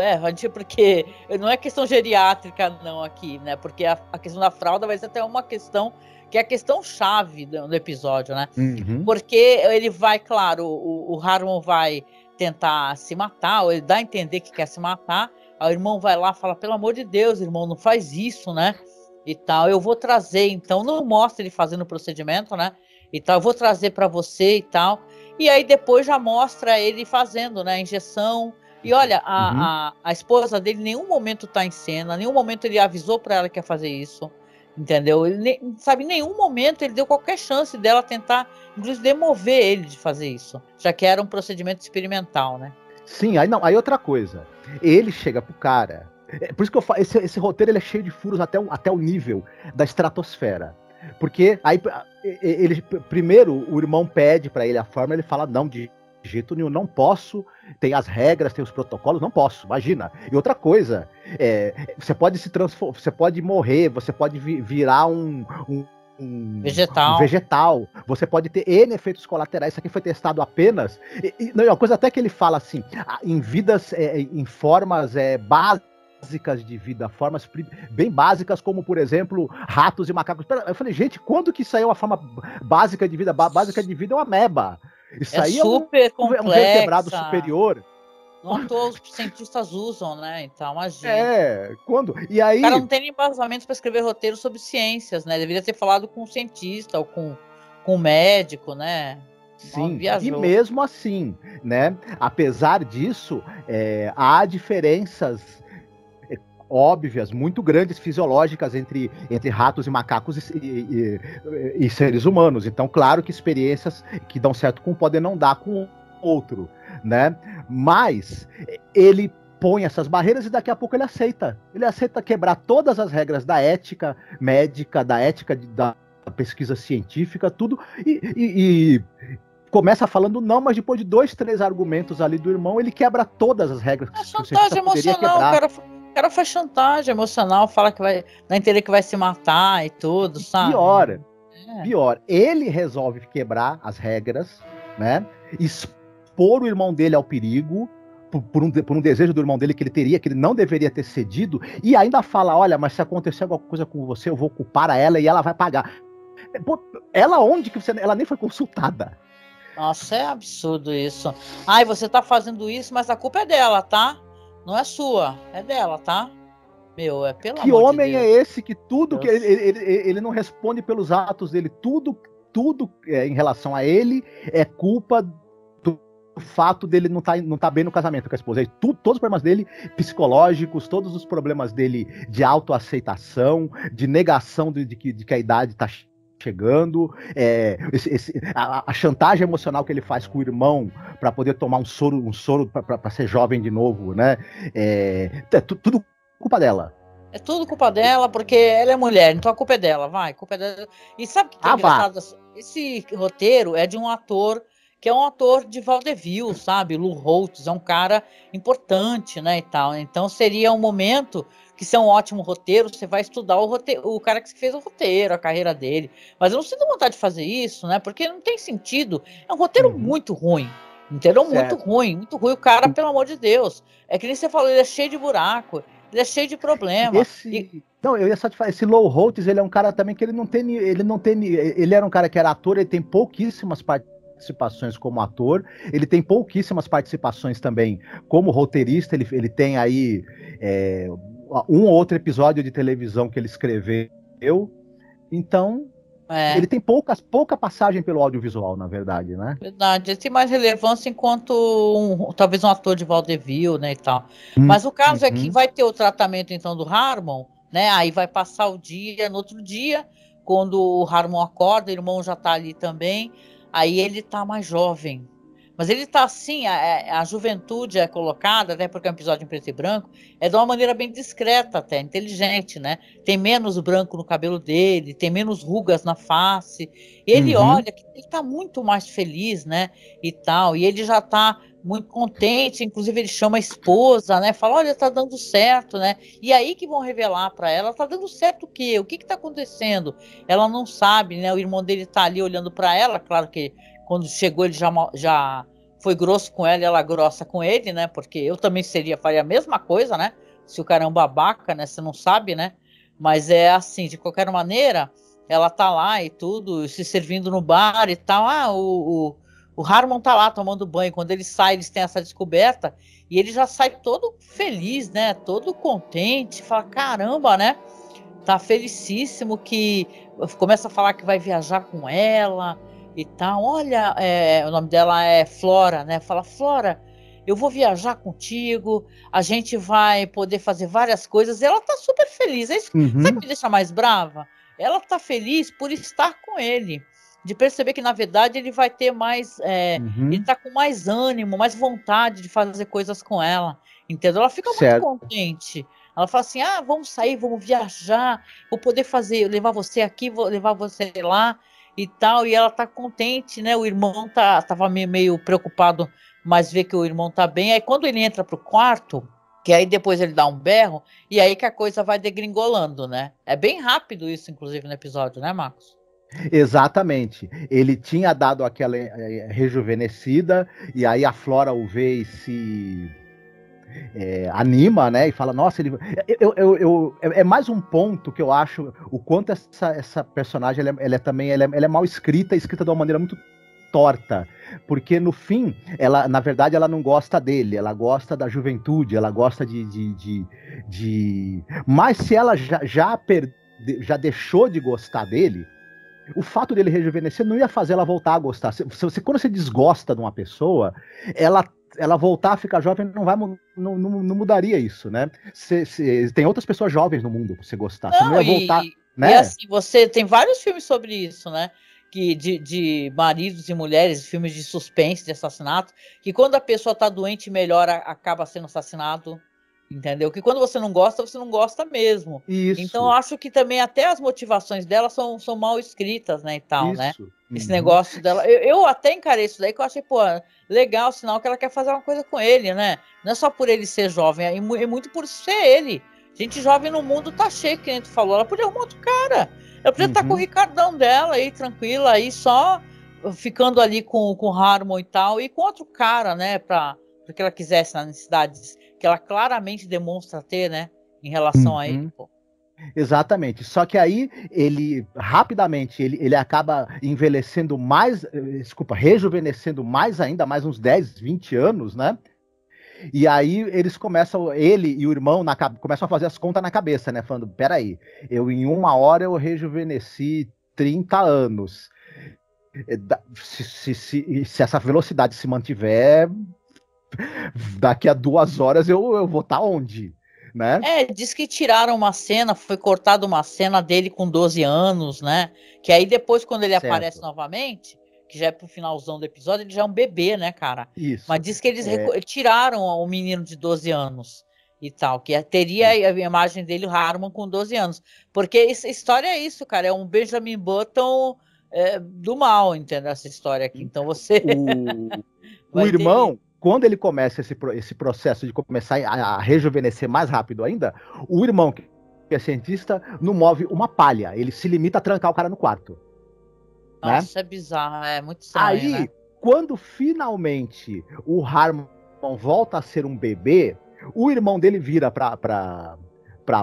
porque não é questão geriátrica, não, aqui, né? Porque a questão da fralda vai ser até uma questão, que é a questão chave do episódio, né? Porque ele vai, claro, o Harmon vai tentar se matar, ou ele dá a entender que quer se matar, aí o irmão vai lá e fala, pelo amor de Deus, irmão, não faz isso, né? E tal, eu vou trazer, então, não mostra ele fazendo o procedimento, né, e tal, eu vou trazer para você e tal, e aí depois já mostra ele fazendo, né, a injeção, e olha, a esposa dele em nenhum momento tá em cena, em nenhum momento ele avisou para ela que ia fazer isso, entendeu, ele, sabe, em nenhum momento ele deu qualquer chance dela tentar, inclusive, demover ele de fazer isso, já que era um procedimento experimental, né. Sim, aí outra coisa, ele chega pro cara... Por isso que eu falo, esse roteiro ele é cheio de furos até o nível da estratosfera. Porque aí primeiro o irmão pede pra ele a fórmula, ele fala, não, de jeito nenhum, não posso, tem as regras, tem os protocolos, não posso, imagina. E outra coisa, você pode você pode morrer, você pode virar um vegetal, você pode ter N efeitos colaterais. Isso aqui foi testado apenas, não, é uma coisa até que ele fala assim, em vidas, em formas básicas de vida, formas bem básicas, como, por exemplo, ratos e macacos. Eu falei, gente, quando que isso aí é uma forma básica de vida? Básica de vida é uma ameba. Isso aí super um vertebrado superior. Não todos os cientistas usam, né? Então, imagina. Quando? E aí... O cara não tem nem embasamentos para escrever roteiro sobre ciências, né? Deveria ter falado com um cientista ou com um médico, né? Sim, e mesmo assim, né? Apesar disso, há diferenças óbvias, muito grandes, fisiológicas entre ratos e macacos e seres humanos. Então, claro que experiências que dão certo com um podem não dar com outro, né? Mas ele põe essas barreiras e daqui a pouco ele aceita. Ele aceita quebrar todas as regras da ética médica, da ética da pesquisa científica, tudo, e começa falando não, mas depois de 2, 3 argumentos ali do irmão, ele quebra todas as regras que o cientista poderia quebrar. O cara faz chantagem emocional, fala que vai, dá a entender que vai se matar e tudo, sabe? Pior. pior, ele resolve quebrar as regras, né? Expor o irmão dele ao perigo, por um desejo do irmão dele que ele não deveria ter cedido, e ainda fala, olha, mas se acontecer alguma coisa com você, eu vou culpar a ela e ela vai pagar. Pô, ela onde que ela nem foi consultada? Nossa, é absurdo isso. Ai, você tá fazendo isso, mas a culpa é dela, tá? Não é sua, é dela, tá? Meu, é pelo que amor homem de Deus. É esse que tudo que ele não responde pelos atos dele, tudo em relação a ele é culpa do fato dele não tá bem no casamento com a esposa. Todos os problemas dele psicológicos, todos os problemas dele de autoaceitação, de negação de que a idade tá chegando, a chantagem emocional que ele faz com o irmão para poder tomar um soro para ser jovem de novo, né? Tudo culpa dela. É tudo culpa dela, porque ela é mulher, então a culpa é dela, vai, a culpa é dela. E sabe o que é engraçado? Esse roteiro é de um ator que é um ator de vaudeville, sabe? Lou Holtz, é um cara importante, né, e tal. Então seria um momento que isso é um ótimo roteiro, você vai estudar o cara que fez o roteiro, a carreira dele. Mas eu não sinto vontade de fazer isso, né? Porque não tem sentido. É um roteiro muito ruim. Entendeu? Muito ruim, muito ruim. O cara, pelo amor de Deus. É que nem você falou, ele é cheio de buraco, ele é cheio de problema. Não, eu ia só te falar, esse Lou Holtz, ele é um cara também que ele era um cara que era ator, ele tem pouquíssimas participações como ator, ele tem pouquíssimas participações também como roteirista, ele tem aí um ou outro episódio de televisão que ele escreveu, então ele tem pouca passagem pelo audiovisual, na verdade, né? Verdade, ele tem mais relevância enquanto talvez um ator de vaudeville, né, e tal. Mas o caso é que vai ter o tratamento, então, do Harmon, né, aí vai passar o dia, no outro dia, quando o Harmon acorda, o irmão já tá ali também, aí ele tá mais jovem. Mas ele tá assim, a juventude é colocada, até porque é um episódio em preto e branco, é de uma maneira bem discreta até, inteligente, né? Tem menos branco no cabelo dele, tem menos rugas na face. E ele olha que ele tá muito mais feliz, né? E tal, e ele já tá muito contente, inclusive ele chama a esposa, né? Fala, olha, tá dando certo, né? E aí que vão revelar para ela, tá dando certo o quê? O que que tá acontecendo? Ela não sabe, né? O irmão dele tá ali olhando para ela, claro que quando chegou ele já foi grosso com ela e ela grossa com ele, né? Porque eu também faria a mesma coisa, né? Se o cara é um babaca, né? Você não sabe, né? Mas é assim, de qualquer maneira, ela tá lá e tudo, se servindo no bar e tal. O Harmon tá lá tomando banho. Quando ele sai, eles têm essa descoberta e ele já sai todo feliz, né? Todo contente. Fala, caramba, né? Tá felicíssimo que começa a falar que vai viajar com ela e tal. Olha, o nome dela é Flora, né? Fala, Flora, eu vou viajar contigo, a gente vai poder fazer várias coisas. E ela tá super feliz. É isso, sabe o que me deixa mais brava? Ela tá feliz por estar com ele, de perceber que, na verdade, ele vai ter mais... Ele tá com mais ânimo, mais vontade de fazer coisas com ela, entendeu? Ela fica muito contente. Ela fala assim, vamos sair, vamos viajar, vou poder levar você aqui, vou levar você lá, e tal, e ela tá contente, né? O irmão tava meio preocupado, mas vê que o irmão tá bem. Aí quando ele entra pro quarto, que aí depois ele dá um berro, e aí que a coisa vai degringolando, né? É bem rápido isso, inclusive, no episódio, né, Marcos? Exatamente. Ele tinha dado aquela rejuvenescida, e aí a Flora o vê e se anima, né? E fala, nossa, ele... é mais um ponto que eu acho o quanto essa personagem ela é mal escrita de uma maneira muito torta, porque no fim, na verdade, ela não gosta dele, ela gosta da juventude, ela gosta mas se ela já deixou de gostar dele, o fato dele rejuvenescer não ia fazer ela voltar a gostar. Quando você desgosta de uma pessoa, ela voltar a ficar jovem não mudaria isso, né? Tem outras pessoas jovens no mundo pra você gostar. Você não ia voltar, né? E assim, você tem vários filmes sobre isso, né? De maridos e mulheres, filmes de suspense, de assassinato, que quando a pessoa tá doente e melhora, acaba sendo assassinado, entendeu? Que quando você não gosta mesmo. Isso. Então eu acho que também até as motivações dela são mal escritas, né, e tal, né? Esse negócio dela, eu até encarei isso daí, que eu achei, legal, sinal que ela quer fazer uma coisa com ele, né? Não é só por ele ser jovem, é muito por ser ele. Gente jovem no mundo tá cheio, que a gente falou, ela podia arrumar outro cara. Ela podia estar com o Ricardão dela aí, tranquila, aí só ficando ali com o Harmon e tal, e com outro cara, né, porque ela quisesse nas necessidades que ela claramente demonstra ter, né, em relação a ele, pô. Exatamente. Só que aí ele rapidamente ele acaba envelhecendo mais, rejuvenescendo mais ainda, mais uns 10, 20 anos, né? E aí eles começam, ele e o irmão começam a fazer as contas na cabeça, né? Falando, peraí, em 1 hora eu rejuvenesci 30 anos. Se essa velocidade se mantiver, daqui a 2 horas eu vou estar onde? Né? Diz que tiraram uma cena, foi cortada uma cena dele com 12 anos, né? Que aí depois, quando ele aparece novamente, que já é pro finalzão do episódio, ele já é um bebê, né, cara? Isso. Mas diz que eles tiraram o menino de 12 anos e tal, que teria a imagem dele, o Harmon, com 12 anos. Porque essa história é isso, cara, é um Benjamin Button do mal, entendeu? Essa história aqui. Então você... O irmão... Quando ele começa esse processo de começar a rejuvenescer mais rápido ainda, o irmão, que é cientista, não move uma palha. Ele se limita a trancar o cara no quarto. Nossa, né? É bizarro, é muito estranho. Aí, né? Quando finalmente o Harmon volta a ser um bebê, o irmão dele vira pra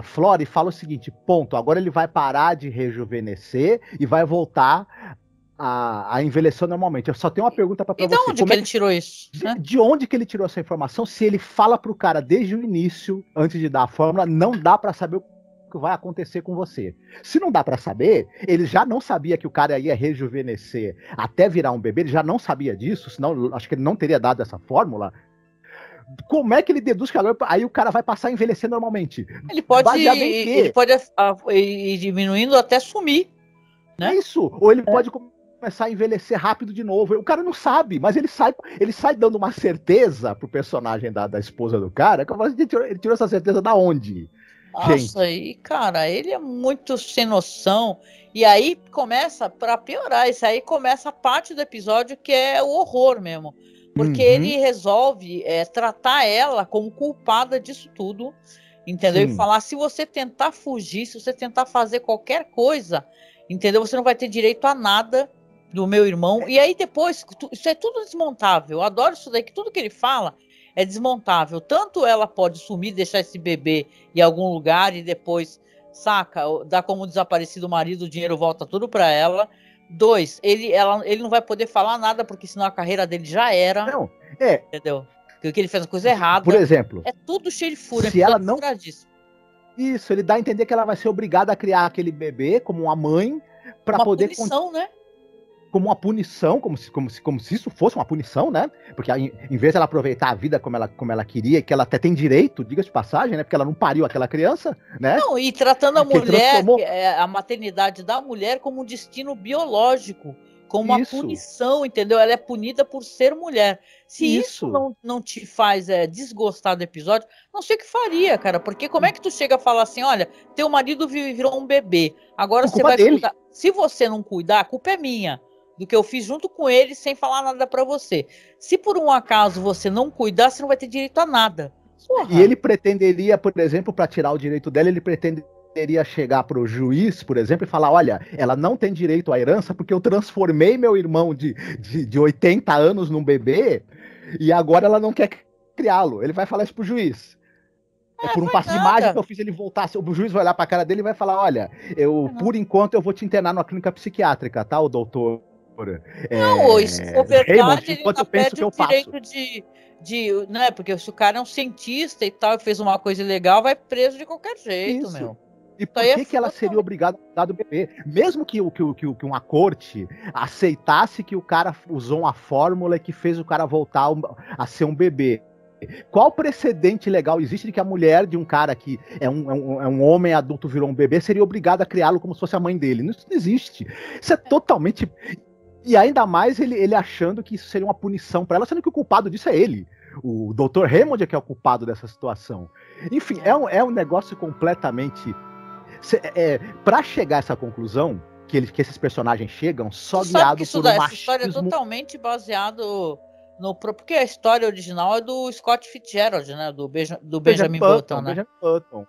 Flora e fala o seguinte, ponto, agora ele vai parar de rejuvenescer e vai voltar a envelhecer normalmente. Eu só tenho uma pergunta para você. E de onde que ele tirou isso? De onde que ele tirou essa informação? Se ele fala pro cara desde o início, antes de dar a fórmula, não dá para saber o que vai acontecer com você. Se não dá para saber, ele já não sabia que o cara ia rejuvenescer até virar um bebê, ele já não sabia disso, senão acho que ele não teria dado essa fórmula. Como é que ele deduz que aí o cara vai passar a envelhecer normalmente? Ele pode ir diminuindo até sumir. Né? É isso. Ou ele pode começar a envelhecer rápido de novo. O cara não sabe, mas ele sai dando uma certeza pro personagem da esposa do cara. Que eu falo, ele tirou essa certeza da onde? Nossa, e cara, ele é muito sem noção. E aí começa, pra piorar, isso aí começa a parte do episódio que é o horror mesmo. Porque ele resolve tratar ela como culpada disso tudo, entendeu? Sim. E falar, se você tentar fugir, se você tentar fazer qualquer coisa, entendeu? Você não vai ter direito a nada do meu irmão. E aí depois, isso é tudo desmontável. Eu adoro isso daí, que tudo que ele fala é desmontável. Tanto ela pode sumir, deixar esse bebê em algum lugar e depois, saca, dá como desaparecido o marido, o dinheiro volta tudo para ela. 2, ele não vai poder falar nada, porque senão a carreira dele já era. Não, entendeu? Porque ele fez uma coisa errada. Por exemplo, é tudo cheio de fúria. Se ela não... Isso, ele dá a entender que ela vai ser obrigada a criar aquele bebê como uma mãe para poder... Uma punição, né? Como uma punição, como se isso fosse uma punição, né? Porque em vez de ela aproveitar a vida como ela queria, que ela até tem direito, diga de passagem, né? Porque ela não pariu aquela criança, né? Não, e tratando a mulher, a maternidade da mulher como um destino biológico, como uma punição, entendeu? Ela é punida por ser mulher. Se isso não te faz desgostar do episódio, não sei o que faria, cara. Porque como é que tu chega a falar assim, olha, teu marido virou um bebê, agora você vai cuidar. Se você não cuidar, a culpa é minha. Do que eu fiz junto com ele, sem falar nada pra você. Se por um acaso você não cuidar, você não vai ter direito a nada. Porra. E ele pretenderia, por exemplo, para tirar o direito dela, ele pretenderia chegar pro juiz, por exemplo, e falar, olha, ela não tem direito à herança porque eu transformei meu irmão de 80 anos num bebê e agora ela não quer criá-lo. Ele vai falar isso pro juiz. Por um passe de mágica que eu fiz ele voltar. O juiz vai olhar pra cara dele e vai falar, olha, por enquanto eu vou te internar numa clínica psiquiátrica, tá, o doutor? Não, isso for verdade, Raymond, ele ainda perde o direito de né, porque se o cara é um cientista e tal, e fez uma coisa ilegal, vai preso de qualquer jeito, isso. meu. E por que ela seria obrigada a dar do bebê? Mesmo que uma corte aceitasse que o cara usou uma fórmula que fez o cara voltar a ser um bebê, qual precedente legal existe de que a mulher de um cara que é um homem adulto virou um bebê seria obrigada a criá-lo como se fosse a mãe dele? Isso não existe. Isso é totalmente... E ainda mais ele achando que isso seria uma punição para ela, sendo que o culpado disso é ele. O Dr. Raymond é que é o culpado dessa situação. Enfim, é um negócio completamente... Para chegar a essa conclusão, que esses personagens chegam só guiados por um machismo... Essa história é totalmente baseado Porque a história original é do Scott Fitzgerald, né? Do Benjamin Button, né?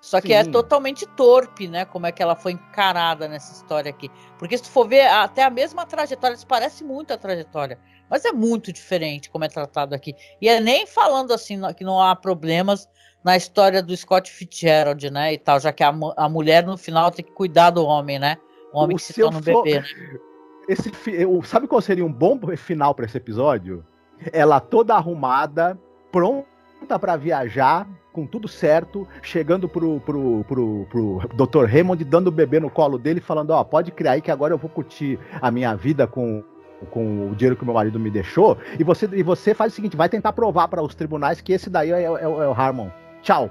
Só que é totalmente torpe, né? Como é que ela foi encarada nessa história aqui. Porque se tu for ver, até a mesma trajetória, eles parecem muito a trajetória. Mas é muito diferente como é tratado aqui. E é nem falando assim que não há problemas na história do Scott Fitzgerald, né? E tal, já que a mulher no final tem que cuidar do homem, né? O homem que se torna um bebê, né? Sabe qual seria um bom final para esse episódio? Ela toda arrumada, pronta para viajar, com tudo certo, chegando pro Dr. Raymond, dando o bebê no colo dele, falando, ó, pode criar aí que agora eu vou curtir a minha vida com o dinheiro que meu marido me deixou, e você faz o seguinte, vai tentar provar para os tribunais que esse daí é o Harmon. Tchau.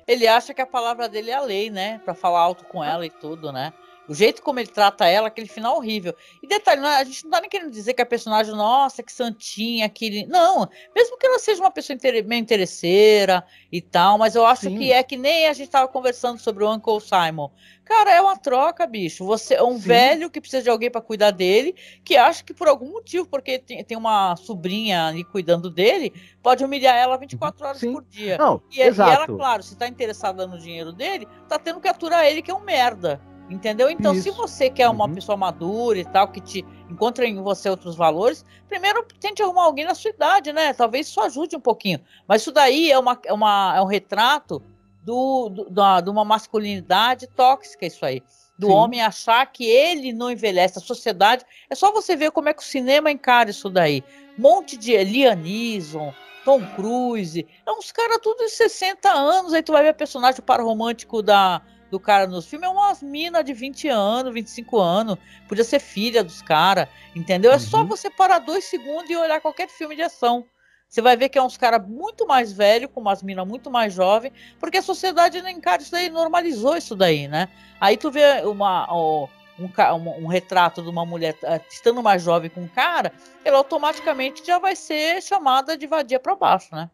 Ele acha que a palavra dele é a lei, né? Pra falar alto com ela e tudo, né? O jeito como ele trata ela, aquele final horrível. E detalhe, a gente não tá nem querendo dizer que a personagem, nossa, que santinha, que... Não, mesmo que ela seja uma pessoa meio interesseira e tal, mas eu acho que é que nem a gente tava conversando sobre o Uncle Simon. Cara, é uma troca, bicho. Você é um velho que precisa de alguém para cuidar dele, que acha que por algum motivo, porque tem uma sobrinha ali cuidando dele, pode humilhar ela 24 horas por dia. Não, e ela, claro, se tá interessada no dinheiro dele, tá tendo que aturar ele, que é um merda. Entendeu? Então, se você quer uma pessoa madura e tal, que te encontra em você outros valores, primeiro tente arrumar alguém na sua idade, né? Talvez isso ajude um pouquinho. Mas isso daí é um retrato de uma masculinidade tóxica, isso aí. Do homem achar que ele não envelhece. A sociedade... É só você ver como é que o cinema encara isso daí. Um monte de Liam Neeson, Tom Cruise, uns caras tudo de 60 anos, aí tu vai ver personagem par romântico do cara nos filmes, é umas minas de 20 anos, 25 anos, podia ser filha dos caras, entendeu? É só você parar 2 segundos e olhar qualquer filme de ação. Você vai ver que é uns caras muito mais velhos, com umas minas muito mais jovens, porque a sociedade não encara isso daí, normalizou isso daí, né? Aí tu vê um retrato de uma mulher estando mais jovem com um cara, ela automaticamente já vai ser chamada de vadia para baixo, né?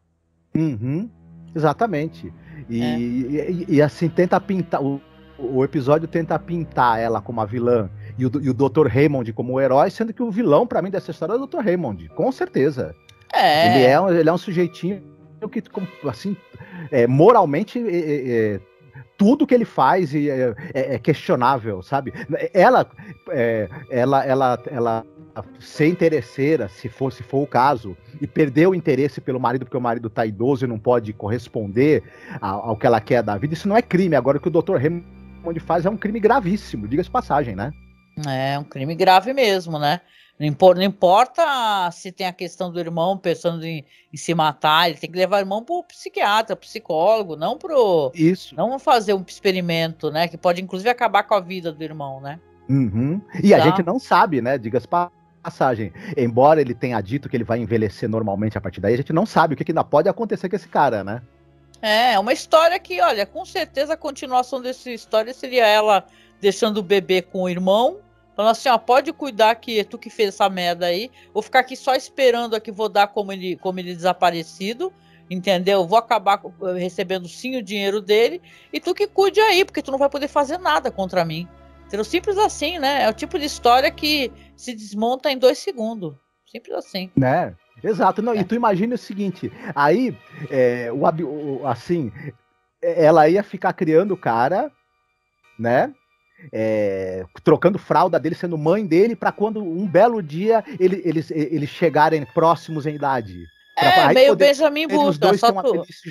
Exatamente. E assim, tenta pintar. O episódio tenta pintar ela como a vilã e o Dr. Raymond como o herói, sendo que o vilão, pra mim, dessa história é o Dr. Raymond, com certeza. Ele é um sujeitinho que, assim, moralmente, tudo que ele faz é questionável, sabe? Ela ser interesseira, se for o caso, e perder o interesse pelo marido porque o marido tá idoso e não pode corresponder ao que ela quer da vida, isso não é crime. Agora, o que o Dr. Raymond faz é um crime gravíssimo, diga-se de passagem, né? É um crime grave mesmo, né? Não importa se tem a questão do irmão pensando em se matar, ele tem que levar o irmão pro psiquiatra, pro psicólogo, não não fazer um experimento, né? Que pode inclusive acabar com a vida do irmão, né? E a gente não sabe, né? Diga-se passagem. Embora ele tenha dito que ele vai envelhecer normalmente a partir daí, a gente não sabe o que ainda pode acontecer com esse cara, né? É uma história que, olha, com certeza a continuação dessa história seria ela deixando o bebê com o irmão, falando assim, ó, pode cuidar que é tu que fez essa merda aí, vou ficar aqui só esperando aqui, vou dar como ele desaparecido, entendeu? Vou acabar recebendo sim o dinheiro dele, e tu que cuide aí, porque tu não vai poder fazer nada contra mim. Entendeu? Simples assim, né? É o tipo de história que se desmonta em 2 segundos. Simples assim. Né? Exato. Não, e tu imagina o seguinte, aí, assim, ela ia ficar criando o cara, né? Trocando fralda dele, sendo mãe dele, para quando um belo dia eles chegarem próximos em idade. Meio Benjamin Button, só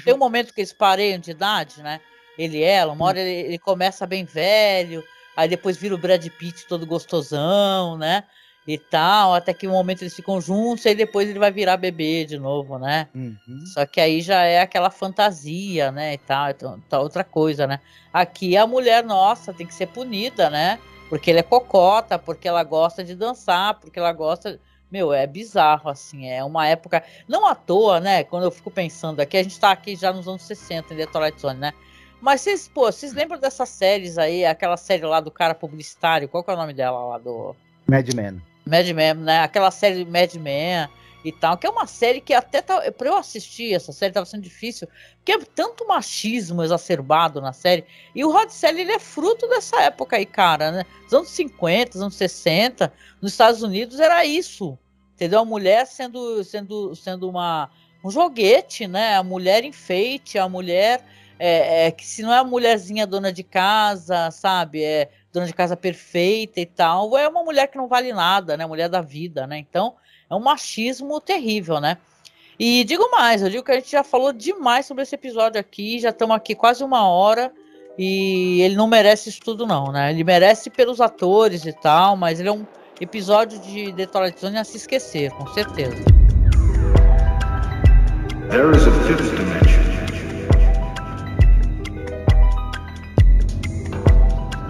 tem um momento que eles pareiam de idade, né? Ele e ela, uma hora ele começa bem velho, aí depois vira o Brad Pitt todo gostosão, né? E tal, até que um momento eles ficam juntos, e depois ele vai virar bebê de novo, né? Só que aí já é aquela fantasia, né? E tal, então, outra coisa, né? Aqui a mulher, nossa, tem que ser punida, né? Porque ele é cocota, porque ela gosta de dançar, porque ela gosta... Meu, é bizarro, assim, é uma época... Não à toa, né? Quando eu fico pensando aqui, a gente tá aqui já nos anos 60, em The Twilight Zone, né? Mas vocês lembram dessas séries aí, aquela série lá do cara publicitário, qual que é o nome dela lá do... Mad Men, né? Aquela série Mad Men e tal, que é uma série que até pra eu assistir essa série tava sendo difícil, porque é tanto machismo exacerbado na série, e o Rod Serling, ele é fruto dessa época aí, cara, né? Nos anos 50, anos 60, nos Estados Unidos era isso. entendeu? A mulher sendo um joguete, né? A mulher enfeite, a mulher que se não é a mulherzinha dona de casa, sabe? É dona de casa perfeita e tal, é uma mulher que não vale nada, né? Mulher da vida, né? Então, é um machismo terrível, né? E digo mais, eu digo que a gente já falou demais sobre esse episódio aqui, já estamos aqui quase 1 hora, e ele não merece isso tudo não, né? Ele merece pelos atores e tal, mas ele é um episódio de The Twilight Zone a se esquecer, com certeza. There is a fifth dimension.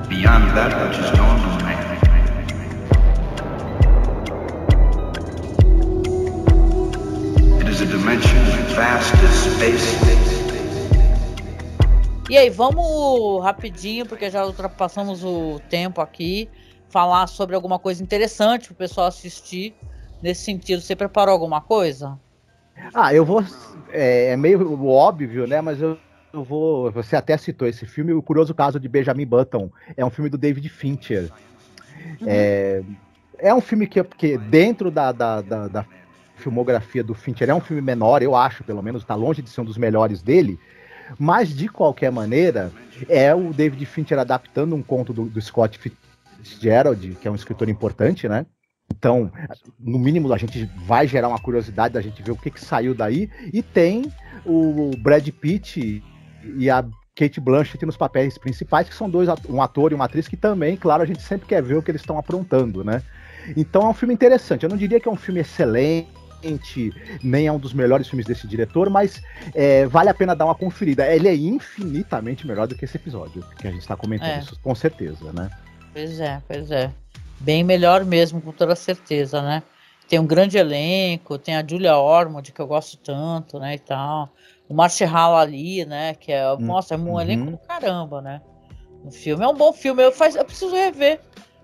Beyond that which is known to man. It is a dimension vast as space. E aí, vamos rapidinho, porque já ultrapassamos o tempo aqui, falar sobre alguma coisa interessante para o pessoal assistir nesse sentido. Você preparou alguma coisa? Eu vou. É meio óbvio, né? Mas eu vou. Você até citou esse filme, O Curioso Caso de Benjamin Button. É um filme do David Fincher. É um filme que dentro da filmografia do Fincher é um filme menor, eu acho, pelo menos, está longe de ser um dos melhores dele. Mas, de qualquer maneira, é o David Fincher adaptando um conto do Scott Fitzgerald, que é um escritor importante, né? Então, no mínimo, a gente vai gerar uma curiosidade da gente ver o que saiu daí. E tem o Brad Pitt e a Cate Blanchett nos papéis principais, que são um ator e uma atriz que também, claro, a gente sempre quer ver o que eles estão aprontando, né? Então é um filme interessante. Eu não diria que é um filme excelente, nem é um dos melhores filmes desse diretor, mas vale a pena dar uma conferida. Ele é infinitamente melhor do que esse episódio que a gente está comentando, isso, com certeza, né? Pois é. Bem melhor mesmo, com toda certeza, né? Tem um grande elenco, tem a Julia Ormond, que eu gosto tanto, né, e tal. O Mahershala Ali, né, que é um elenco do caramba, né? O filme é um bom filme, eu preciso rever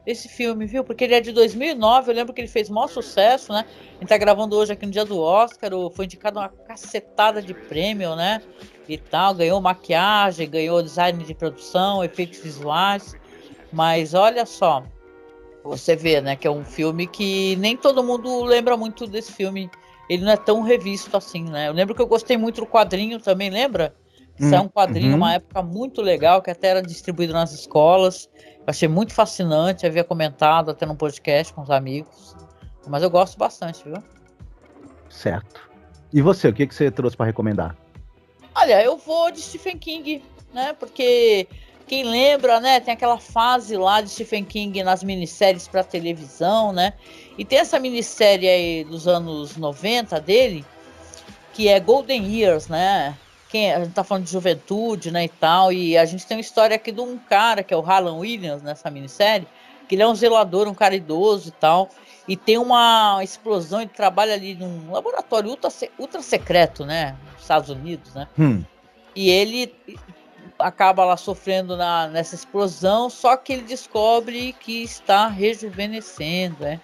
esse filme, viu? Porque ele é de 2009, eu lembro que ele fez maior sucesso, né? A gente tá gravando hoje aqui no dia do Oscar, foi indicado uma cacetada de prêmio, né? E tal, ganhou maquiagem, ganhou design de produção, efeitos visuais. Mas olha só, você vê, né, que é um filme que nem todo mundo lembra muito desse filme. Ele não é tão revisto assim, né? Eu lembro que eu gostei muito do quadrinho também, lembra? Isso é um quadrinho, uma época muito legal, que até era distribuído nas escolas. Eu achei muito fascinante, havia comentado até num podcast com os amigos. Mas eu gosto bastante, viu? Certo. E você, o que você trouxe para recomendar? Olha, eu vou de Stephen King, né? Porque quem lembra, né? Tem aquela fase lá de Stephen King nas minisséries para televisão, né? E tem essa minissérie aí dos anos 90 dele, que é Golden Years, né? A gente tá falando de juventude, né, e tal, e a gente tem uma história aqui de um cara, que é o Harlan Williams, nessa minissérie, que ele é um zelador, um cara idoso e tal, e tem uma explosão, ele trabalha ali num laboratório ultra secreto, né, nos Estados Unidos, né, e ele acaba lá sofrendo nessa explosão, só que ele descobre que está rejuvenescendo, né.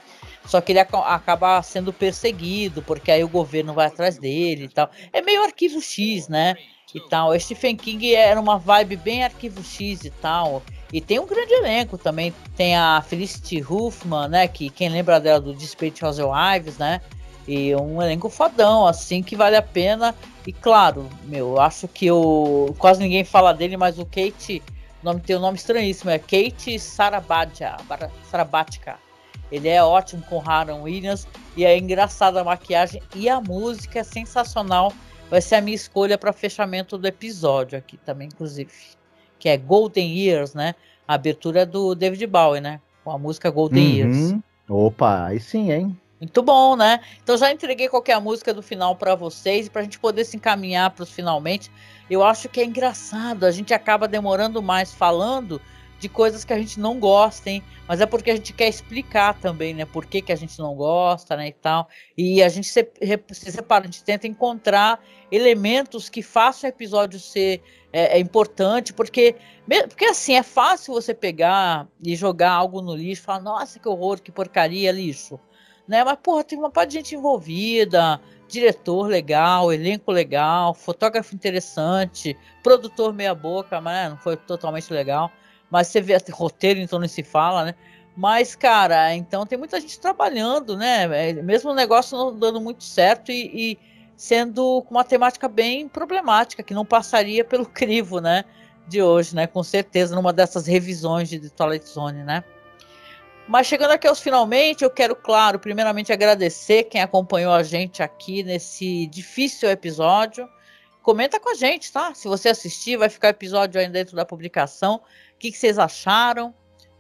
Só que ele acaba sendo perseguido, porque aí o governo vai atrás dele e tal. É meio Arquivo X, né? E tal. O Stephen King era uma vibe bem Arquivo X e tal. E tem um grande elenco também. Tem a Felicity Huffman, né? Que quem lembra dela do Desperate Housewives, né? E um elenco fodão, assim, que vale a pena. E claro, eu acho que quase ninguém fala dele, mas o Kate, tem um nome estranhíssimo, é Kate Sarabatka. Ele é ótimo com Harlan Williams e é engraçada a maquiagem e a música é sensacional. Vai ser a minha escolha para fechamento do episódio aqui também, inclusive. Que é Golden Years, né? A abertura é do David Bowie, né? Com a música Golden Years. Opa, aí sim, hein? Muito bom, né? Então já entreguei qualquer música do final para vocês e para a gente poder se encaminhar para os finalmente. Eu acho que é engraçado, a gente acaba demorando mais falando de coisas que a gente não gosta, hein? Mas é porque a gente quer explicar também, né? Por que a gente não gosta, né? E tal. E a gente se separa, a gente tenta encontrar elementos que façam o episódio ser importante, porque assim, é fácil você pegar e jogar algo no lixo e falar, nossa, que horror, que porcaria, lixo. Né? Mas, porra, tem uma parte de gente envolvida, diretor legal, elenco legal, fotógrafo interessante, produtor meia boca, mas não foi totalmente legal. Mas você vê roteiro, então não se fala, né? Mas, cara, então tem muita gente trabalhando, né? Mesmo o negócio não dando muito certo e sendo com uma temática bem problemática, que não passaria pelo crivo, né? De hoje, né? Com certeza, numa dessas revisões de The Twilight Zone, né? Mas chegando aqui aos finalmente, eu quero, claro, primeiramente agradecer quem acompanhou a gente aqui nesse difícil episódio. Comenta com a gente, tá? Se você assistir, vai ficar episódio aí dentro da publicação. O que vocês acharam?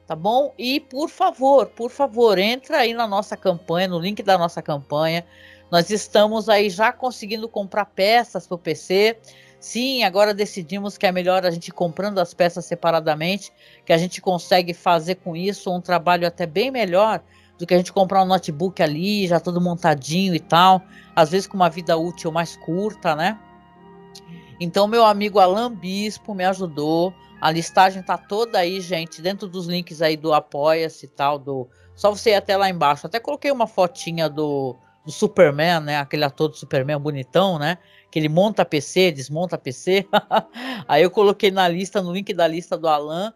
Tá bom? E por favor, entra aí na nossa campanha, no link da nossa campanha. Nós estamos aí já conseguindo comprar peças para o PC. Sim, agora decidimos que é melhor a gente ir comprando as peças separadamente, que a gente consegue fazer com isso um trabalho até bem melhor do que a gente comprar um notebook ali, já todo montadinho e tal, às vezes com uma vida útil mais curta, né? Então, meu amigo Alan Bispo me ajudou. A listagem tá toda aí, gente, dentro dos links aí do Apoia-se e tal. Só você ir até lá embaixo. Até coloquei uma fotinha do Superman, né? Aquele ator do Superman bonitão, né? Que ele monta PC, desmonta PC. Aí eu coloquei na lista, no link da lista do Alan.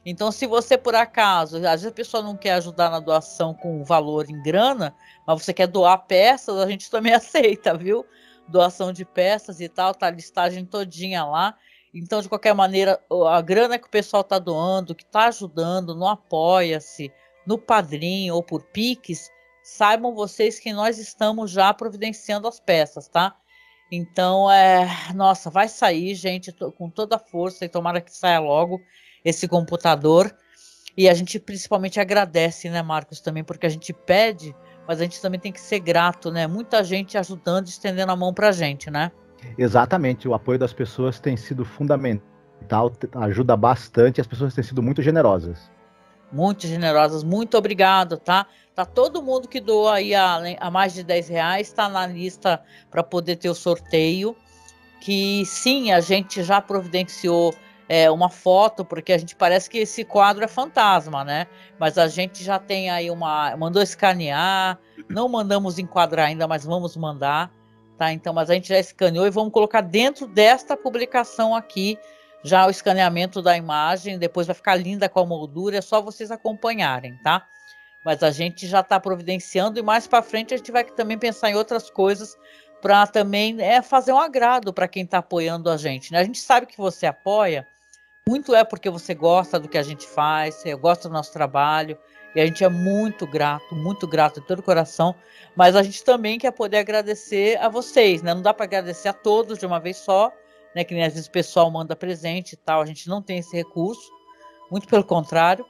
Então, se você, por acaso, às vezes a pessoa não quer ajudar na doação com valor em grana, mas você quer doar peças, a gente também aceita, viu? Doação de peças e tal, tá a listagem todinha lá. Então, de qualquer maneira, a grana que o pessoal tá doando, que tá ajudando no Apoia-se, no Padrim ou por Pix, saibam vocês que nós estamos já providenciando as peças, tá? Então, nossa, vai sair, gente, com toda a força, e tomara que saia logo esse computador. E a gente principalmente agradece, né, Marcos, também, porque a gente pede, mas a gente também tem que ser grato, né? Muita gente ajudando, estendendo a mão pra gente, né? Exatamente, o apoio das pessoas tem sido fundamental, ajuda bastante, as pessoas têm sido muito generosas. Muito generosas, muito obrigado, tá? Tá todo mundo que doou aí a mais de R$10, está na lista para poder ter o sorteio, que sim, a gente já providenciou uma foto, porque a gente parece que esse quadro é fantasma, né? Mas a gente já tem aí mandou escanear, não mandamos enquadrar ainda, mas vamos mandar, tá? Então, mas a gente já escaneou e vamos colocar dentro desta publicação aqui, já o escaneamento da imagem, depois vai ficar linda com a moldura, é só vocês acompanharem, tá? Mas a gente já está providenciando e mais para frente a gente vai também pensar em outras coisas para também fazer um agrado para quem está apoiando a gente, né? A gente sabe que você apoia, muito porque você gosta do que a gente faz, você gosta do nosso trabalho, e a gente é muito grato de todo o coração, mas a gente também quer poder agradecer a vocês, né? Não dá para agradecer a todos de uma vez só, né, que nem às vezes o pessoal manda presente e tal, a gente não tem esse recurso, muito pelo contrário,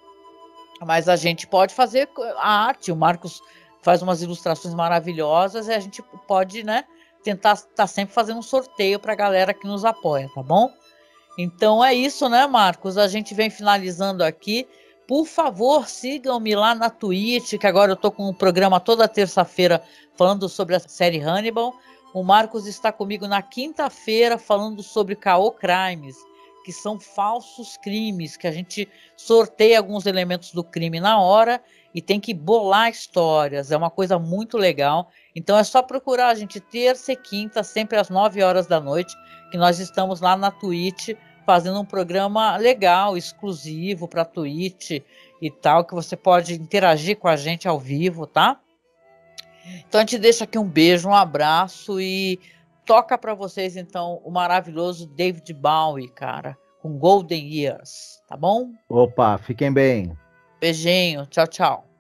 mas a gente pode fazer a arte, o Marcos faz umas ilustrações maravilhosas e a gente pode, né, tentar estar sempre fazendo um sorteio para a galera que nos apoia, tá bom? Então é isso, né, Marcos? A gente vem finalizando aqui. Por favor, sigam-me lá na Twitch, que agora eu tô com um programa toda terça-feira falando sobre a série Hannibal. O Marcos está comigo na quinta-feira falando sobre Caô Crimes, que são falsos crimes, que a gente sorteia alguns elementos do crime na hora e tem que bolar histórias. É uma coisa muito legal. Então é só procurar a gente terça e quinta, sempre às 9 horas da noite, que nós estamos lá na Twitch fazendo um programa legal, exclusivo para Twitch e tal, que você pode interagir com a gente ao vivo, tá? Então a gente deixa aqui um beijo, um abraço e toca para vocês então o maravilhoso David Bowie, cara, com Golden Years, tá bom? Opa, fiquem bem. Beijinho, tchau, tchau.